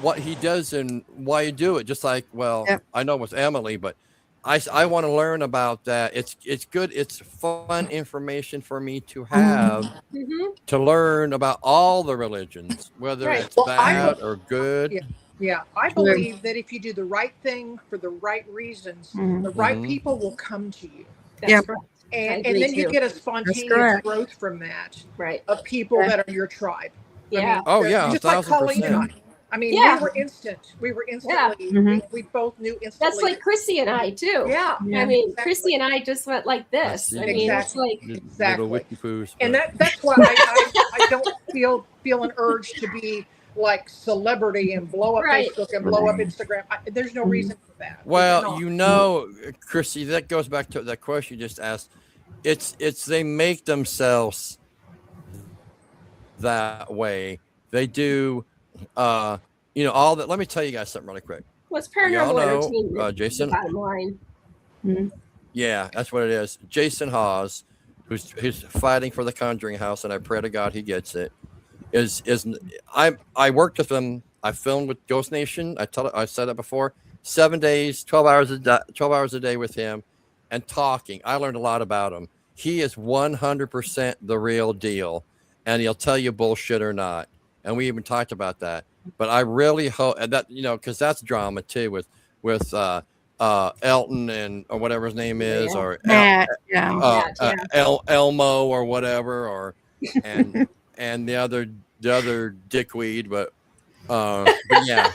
what he does and why you do it. Just like, I know with Emily, but I want to learn about that. It's good. It's fun information for me to have to learn about all the religions, whether it's bad or good. Yeah, I believe that if you do the right thing for the right reasons, the right people will come to you. That's right. And agree then you too. get a spontaneous correct. growth from that Right. of people Yeah. that are your tribe. Yeah. Oh, they're yeah, just like Colleen and I. 1,000%. I mean, Yeah. we were instant. We were Yeah. instantly. Mhm. We both knew instantly. That's like Chrissy and I too. Yeah. Yeah. I mean, Exactly. Chrissy and I just went like this. I mean, it's Exactly. like Little Exactly. witchy poos. And but- that's why I don't feel an urge to be like celebrity and blow up Right. Facebook and blow up Instagram. There's no reason for that. Well, There's you not. know, Chrissy, that goes back to that question you just asked. It's they make themselves that way. They do, you know, all that. Let me tell you guys something really quick. what's Y'all paranormal know, entertainment. The Jason. bottom line. Yeah, that's what it is. Jason Hawes, who's fighting for the Conjuring House, and I pray to God he gets it. I worked with him. I filmed with Ghost Nation. I said it before. 7 days, 12 hours a day with him, and talking. I learned a lot about him. He is 100% the real deal, and he'll tell you bullshit or not. And we even talked about that. But I really hope that, you know, because that's drama too with Elton and or whatever his name is, or Yeah. Elmo or whatever, or and the other dickweed, but yeah,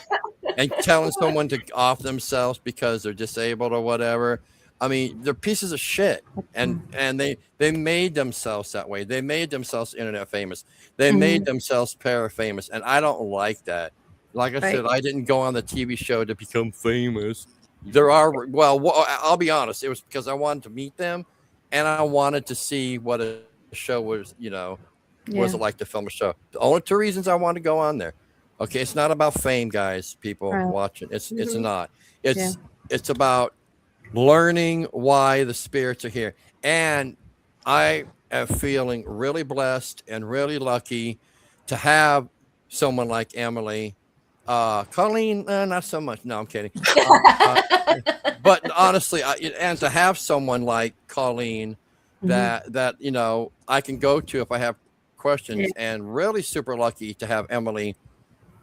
and telling someone to off themselves because they're disabled or whatever. I mean, they're pieces of shit, and they made themselves that way. They made themselves internet famous. They made themselves para-famous, and I don't like that. Like I said, I didn't go on the TV show to become famous. There are, well, I'll be honest. It was because I wanted to meet them, and I wanted to see what a show was, you know, was it like to film a show. The only two reasons I wanted to go on there. Okay, it's not about fame, guys. People watching, it's not. It's about learning why the spirits are here, and I am feeling really blessed and really lucky to have someone like Emily. Colleen, not so much. No, I'm kidding. But honestly, and to have someone like Colleen that you know I can go to if I have questions, and really super lucky to have Emily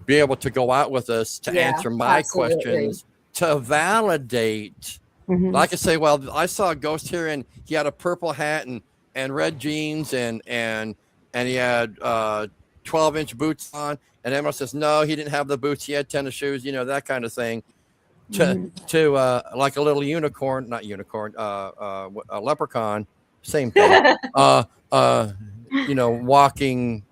be able to go out with us to answer my questions, to validate. Like I say, well, I saw a ghost here, and he had a purple hat and red jeans, and he had 12-inch boots on. And Emma says, no, he didn't have the boots. He had tennis shoes, you know, that kind of thing. To like a little unicorn, not unicorn, a leprechaun, same thing. You know, walking.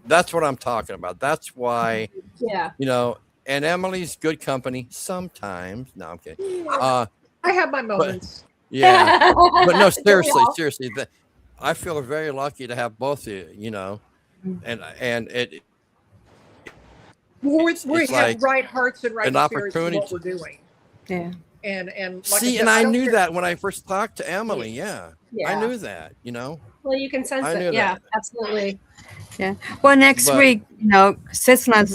That's what I'm talking about. That's why, you know, and Emily's good company sometimes. No, I'm kidding. I have my moments. But no, seriously, I feel very lucky to have both of you, you know, and it. We it's have like right hearts and right an spirits in what opportunity. we're doing. Yeah. And like See, said, and I don't knew care- that when I first talked to Emily. Yeah, I Yeah. knew that, you know. Well, you can sense I it. knew Yeah, that. absolutely. Yeah. Well, next But- week, you know, Sislan's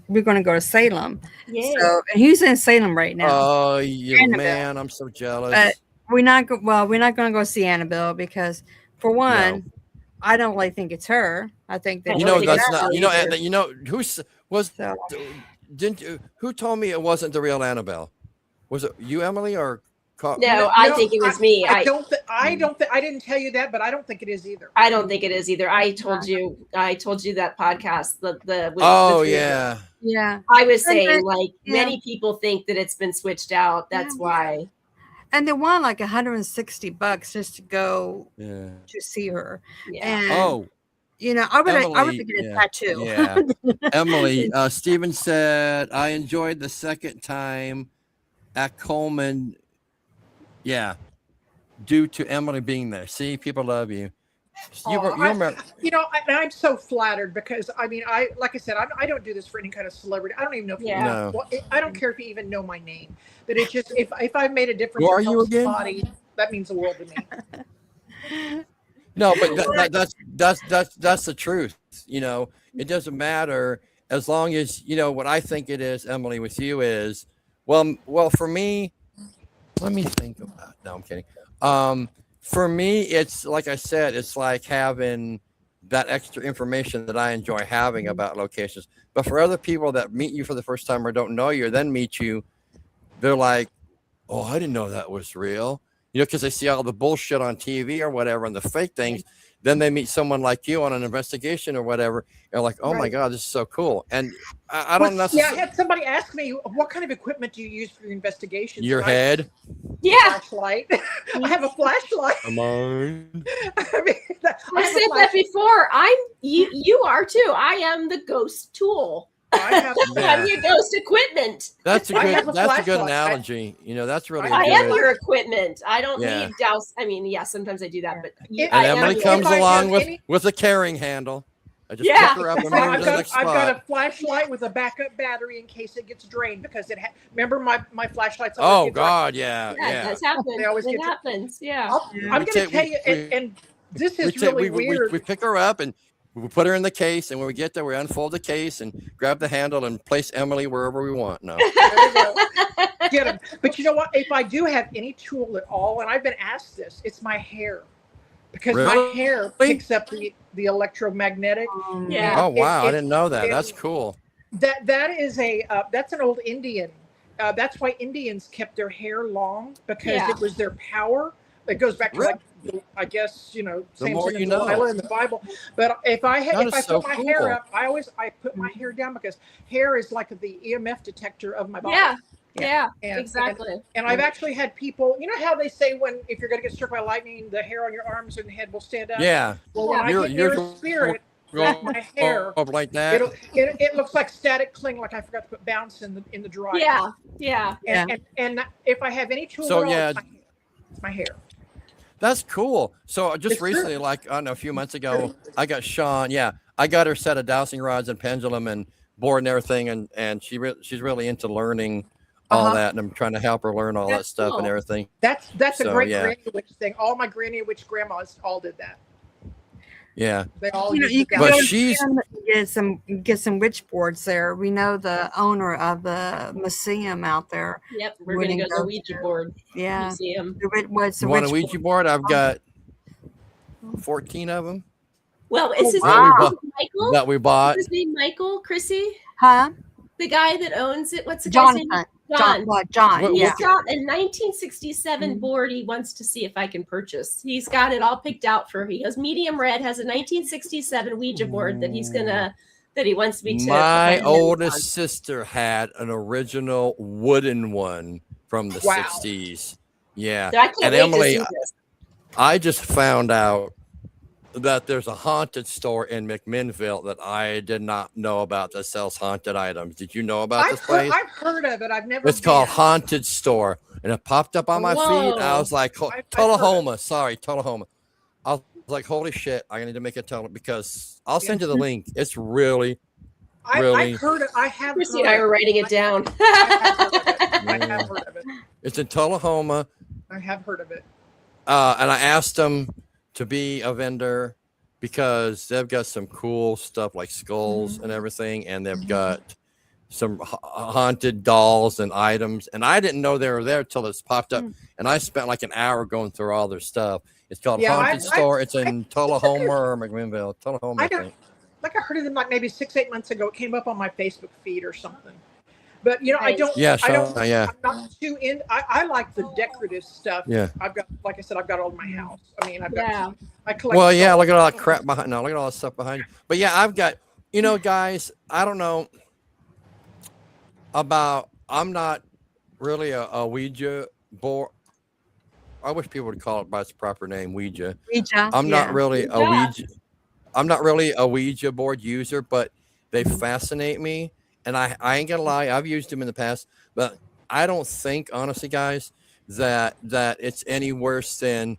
we're going to go to Salem. Yeah. So and he's in Salem right now. Oh, you Annabelle. man, I'm so jealous. But we're not going to go see Annabelle because, for one, I don't really think it's her. I think that You know, think that's it's not. her You know, either. you know was So, didn't you? Who told me it wasn't the real Annabelle? Was it you, Emily, or? No, I think it was me. I didn't tell you that, but I don't think it is either. I don't think it is either. I told you that podcast. The Oh three of yeah. yeah. I was And saying, then- like, yeah. many people think that it's been switched out. That's Yeah. why. And they want like $160 just to go Yeah. to see her. Yeah. And, Oh, you know, I would Emily, get a yeah, tattoo. yeah. Emily, Steven said, I enjoyed the second time at Coleman. Yeah. Due to Emily being there. See, people love you. You remember. You know, I'm so flattered because I mean, like I said, I don't do this for any kind of celebrity. I don't even know if Yeah. you No. well, I don't care if you even know my name, but it's just if I've made a difference Who are in you again? somebody's body, that means the world to me. No, but that's the truth. You know, it doesn't matter as long as you know what I think it is. Emily, with you is well for me. Let me think about. No, I'm kidding. For me, it's like I said, it's like having that extra information that I enjoy having about locations. But for other people that meet you for the first time or don't know you or then meet you, they're like, "Oh, I didn't know that was real." you know, because they see all the bullshit on TV or whatever and the fake things. Then they meet someone like you on an investigation or whatever. They're like, oh my Right. God, this is so cool. And I don't Yeah, I necessarily. had somebody ask me, what kind of equipment do you use for your investigations? Your And I- head. Yeah. Flashlight. I have a flashlight. Come on. I mean, I I have a said that flashlight. before. You are too. I am the ghost tool. I have, Yeah. I'm your ghost equipment. That's a I have good. a That's a good flashlight. analogy. You know, that's really I I good. am your equipment. I don't Yeah. need douse. I mean, yeah, sometimes I do that, but If- And I am Emily your- comes if I along have any- with a carrying handle. I just Yeah. pick her up and Well, move her I've to the got, next I've got spot. a flashlight with a backup battery in case it gets drained because remember my flashlights. Oh always get God, yeah, Yeah, it yeah. does happen. They always It get- happens. Yeah. drained. I'm We going to take- tell we- you, we- and this We, is take, really weird. we pick her up and we put her in the case, and when we get there, we unfold the case and grab the handle and place Emily wherever we want. No, There you go. Get 'em. But you know what? If I do have any tool at all, and I've been asked this, it's my hair. Because my Really? hair picks up the electromagnetic. Yeah. oh wow, I it- didn't know that. it- That's cool. That is that's an old Indian. That's why Indians kept their hair long because Yeah. it was their power. It goes back to Really? like, I guess, you know, The more Samson you and know. Delilah in the Bible. But if I That if is I so put my cool. hair up, I put my hair down because hair is like the EMF detector of my body. Yeah. Yeah. And- Exactly. And I've actually had people, you know how they say when if you're going to get struck by lightning, the hair on your arms and head will stand up. Yeah, Well, when I You're- get near you're- a spirit, go my hair, up like that. it looks like static cling, like I forgot to put bounce in the dryer. Yeah. Yeah. And if I have any tool, So, at all, yeah. it's my hair. That's cool. So just It's true. recently, like I don't know, a few months ago, I got Sean. Yeah, I got her set of dowsing rods and pendulum and board and everything, and she's really into learning all Uh-huh. that, and I'm trying to help her learn all that That's stuff and cool. everything. That's a So, great yeah. Granny Witch thing. All my Granny Witch grandmas all did that. Yeah, They all You know, used you the can But go dowsing- to she's- them and get some witch boards there. We know the owner of the museum out there. Yep. We're Wouldn't gonna go to go the Ouija there. board Yeah, museum. what's the you want a witch Ouija board? I've got 14 of them Well, is his wow. name Michael? that we bought. Is his name Michael? Chrissy? Huh? The guy that owns it. What's the guy's name? Jonathan. John. John. What- Yeah. He's got a 1967 Mhm. board he wants to see if I can purchase. He's got it all picked out for me. He goes, medium red has a 1967 Ouija board that he wants me to. put My hands on. oldest sister had an original wooden one from the Wow. 60s. Yeah, I can't and wait Emily, to see this. I just found out that there's a haunted store in McMinnville that I did not know about that sells haunted items. Did you know about this place? I've heard of it. I've never. It's called been. Haunted Store, and it popped up on my feed. I Whoa. was like, I've heard Tullahoma. Sorry, Tullahoma. I was like, holy shit, I need to make a Tullahoma because I'll send you the link. It's really, really- I've heard it. I have. Chrissy heard and I it. were writing it down. I have heard of it. it's in Tullahoma. I have heard of it. And I asked them to be a vendor because they've got some cool stuff like skulls and everything, and they've got some haunted dolls and items. And I didn't know they were there till this popped up, and I spent like an hour going through all their stuff. It's called Yeah, Haunted I- Store. It's in Tullahoma or McMinnville. Tullahoma, I I don't- think. Like I heard of them like maybe 6-8 months ago. It came up on my Facebook feed or something. But you know, I Nice. don't. Yeah, I don't. Sean, yeah. I'm not too in. I like the decorative stuff. Yeah. I've got, like I said, I've got all in my house. I mean, I've got. Yeah. I collect. Well, yeah, stuff. look at all that crap behind. No, look at all that stuff behind you. But yeah, I've got, you know, guys, I don't know about, I'm not really a Ouija board. I wish people would call it by its proper name, Ouija. Ouija. I'm not really a Yeah. Ouija. I'm not really a Ouija board user, but they fascinate me. And I ain't gonna lie, I've used them in the past, but I don't think, honestly, guys, that it's any worse than,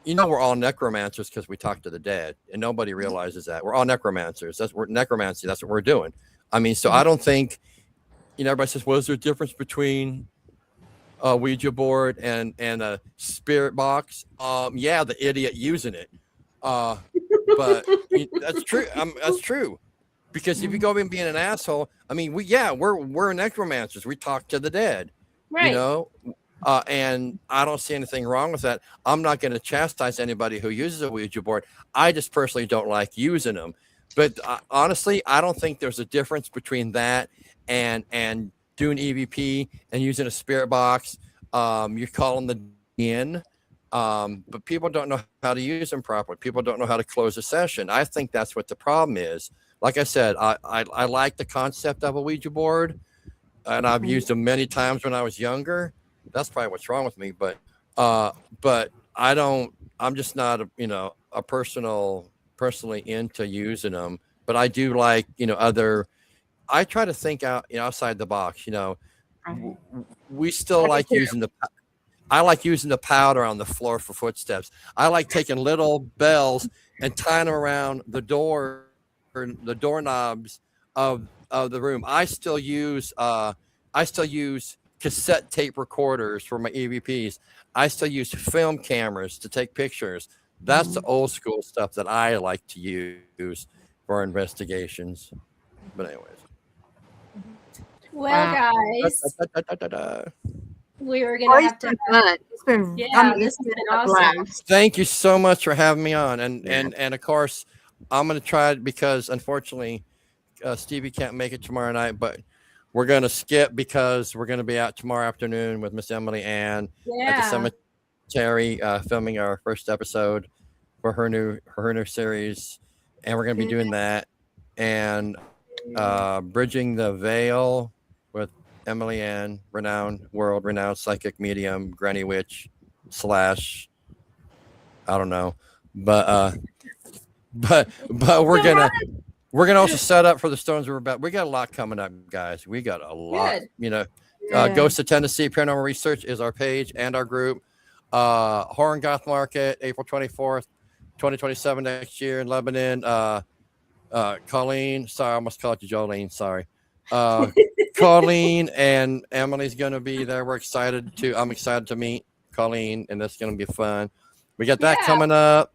you know, we're all necromancers because we talk to the dead, and nobody realizes that we're all necromancers. We're necromancy. That's what we're doing. I mean, so I don't think, you know, everybody says, well, is there a difference between a Ouija board and a spirit box? Yeah, the idiot using it. But that's true. That's true. Because if you go in being an asshole, I mean, we're necromancers. We talk to the dead, Right. you know, and I don't see anything wrong with that. I'm not going to chastise anybody who uses a Ouija board. I just personally don't like using them. But honestly, I don't think there's a difference between that and doing EVP and using a spirit box. You call them the in, but people don't know how to use them properly. People don't know how to close a session. I think that's what the problem is. Like I said, I like the concept of a Ouija board, and I've used them many times when I was younger. That's probably what's wrong with me, but I don't. I'm just not a personally into using them. But I do like other. I try to think out outside the box. We still like using the. I like using the powder on the floor for footsteps. I like taking little bells and tying them around the door, or the doorknobs of the room. I still use cassette tape recorders for my EVPs. I still use film cameras to take pictures. That's the old school stuff that I like to use for investigations. But anyways. Well, guys, we were gonna Oh, it's have to. been fun. It's been Yeah, this has been a awesome. blast. Thank you so much for having me on, and of course, I'm gonna try it because unfortunately, Stevie can't make it tomorrow night, but we're gonna skip because we're gonna be out tomorrow afternoon with Miss Emily Ann at the cemetery, filming our first episode for her new series, and we're gonna be doing that, and bridging the veil with Emily Ann, world renowned psychic medium, granny witch / I don't know, but we're gonna also set up for the Stones River Battle. We got a lot coming up, guys. We got a lot. Good. Ghost of Tennessee Paranormal Research is our page and our group. Horror and Goth Market, April 24th, 2027 next year in Lebanon. Colleen, sorry, I almost called you Jolene. Sorry. Colleen and Emily's going to be there. I'm excited to meet Colleen, and that's going to be fun. We got that coming up.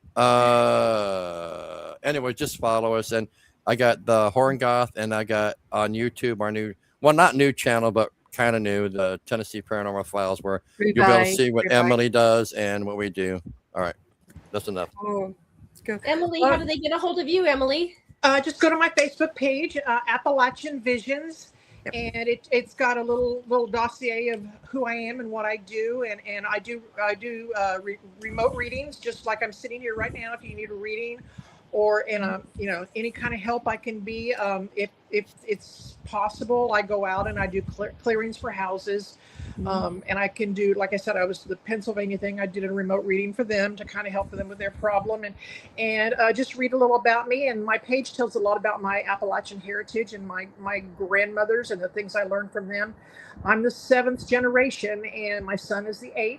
Anyway, just follow us. And I got the Horror and Goth, and I got on YouTube our new, not new channel, but kind of new, the Tennessee Paranormal Files, where you'll be able to see what Emily does and what we do. All right. That's enough. Oh, let's go. Emily, how do they get a hold of you, Emily? Just go to my Facebook page, Appalachian Visions, and it's got a little dossier of who I am and what I do, and I do remote readings, just like I'm sitting here right now. If you need a reading, or in any kind of help I can be, if it's possible, I go out and I do clearings for houses. And I can do, like I said, I was the Pennsylvania thing. I did a remote reading for them to kind of help them with their problem, and just read a little about me. And my page tells a lot about my Appalachian heritage and my grandmothers and the things I learned from them. I'm the 7th generation, and my son is the 8th.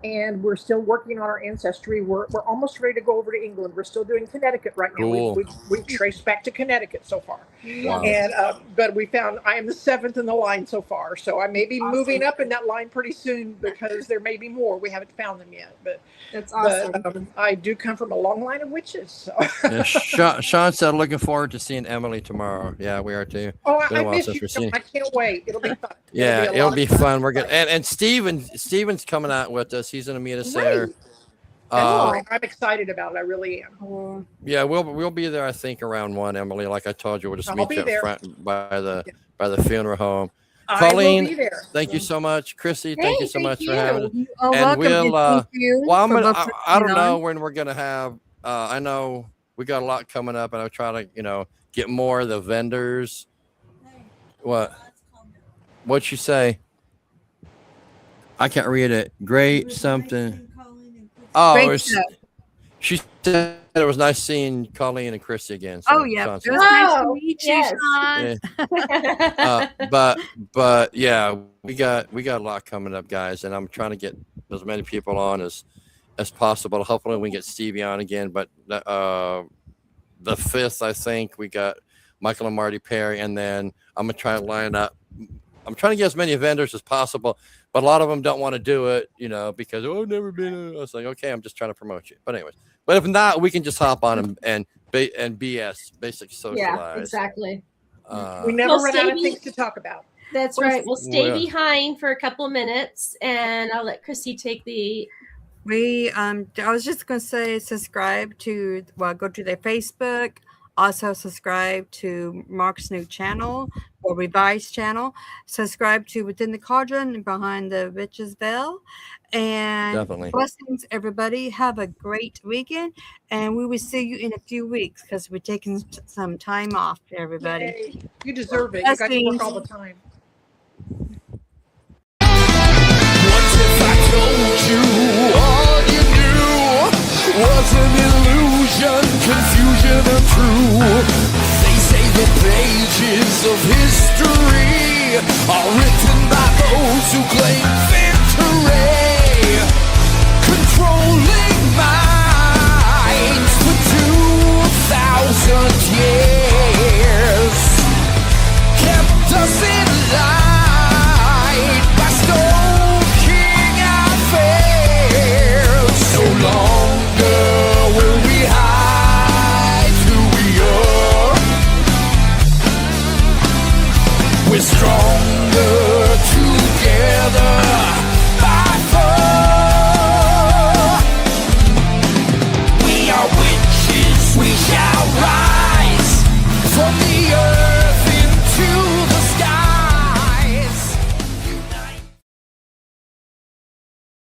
And we're still working on our ancestry. We're almost ready to go over to England. We're still doing Connecticut right now. Cool. We've traced back to Connecticut so far. Wow. And but we found I am the 7th in the line so far. So I may be moving up in that line pretty soon, because there may be more. We haven't found them yet. But That's awesome. But I do come from a long line of witches. So. Yeah, Sean said, looking forward to seeing Emily tomorrow. Yeah, we are too. Oh, Been a I while miss since you. we've seen. I can't wait. It'll be fun. Yeah, it'll be fun. fun. We're good. And Steven's coming out with us. He's gonna meet us there. I'm excited about it. I really am. Yeah, we'll be there. I think around 1, Emily. Like I told you, we'll just I'll meet be you up there. front by the funeral home. I will Colleen, be there. thank you so much. Chrissy, thank you so much for having us. You are And welcome. we'll, Thank you Well, for I don't listening know on. when we're gonna have. I know we got a lot coming up, and I'll try to get more of the vendors. What? What'd you say? I can't read it. Great something. Oh, Great it was, stuff. she said it was nice seeing Colleen and Chrissy again. So Oh yeah, Sean it said- was nice to Oh, meet you, yes. Sean. Yeah. But yeah, we got a lot coming up, guys, and I'm trying to get as many people on as possible. Hopefully we can get Stevie on again. But the 5th, I think we got Michael and Marty Perry, and then I'm gonna try to line up. I'm trying to get as many vendors as possible, but a lot of them don't want to do it, because I've never been. I was like, okay, I'm just trying to promote you. But anyways, but if not, we can just hop on and BS, basic socialize. Yeah, exactly. We never Well, run out of Stevie- things to talk about. That's right. We'll stay Well- behind for a couple of minutes, and I'll let Chrissy take the. I was just gonna say subscribe to go to their Facebook, Also, subscribe to Mark's new channel or revised channel. Subscribe to Within the Cauldron and Behind the Witch's Veil. And Definitely. blessings, everybody. Have a great weekend. And we will see you in a few weeks because we're taking some time off, everybody. Yay. You deserve it. You got to work all the time. What if I told you all you knew was an illusion, confusion or true? They say the pages of history are written by those who claim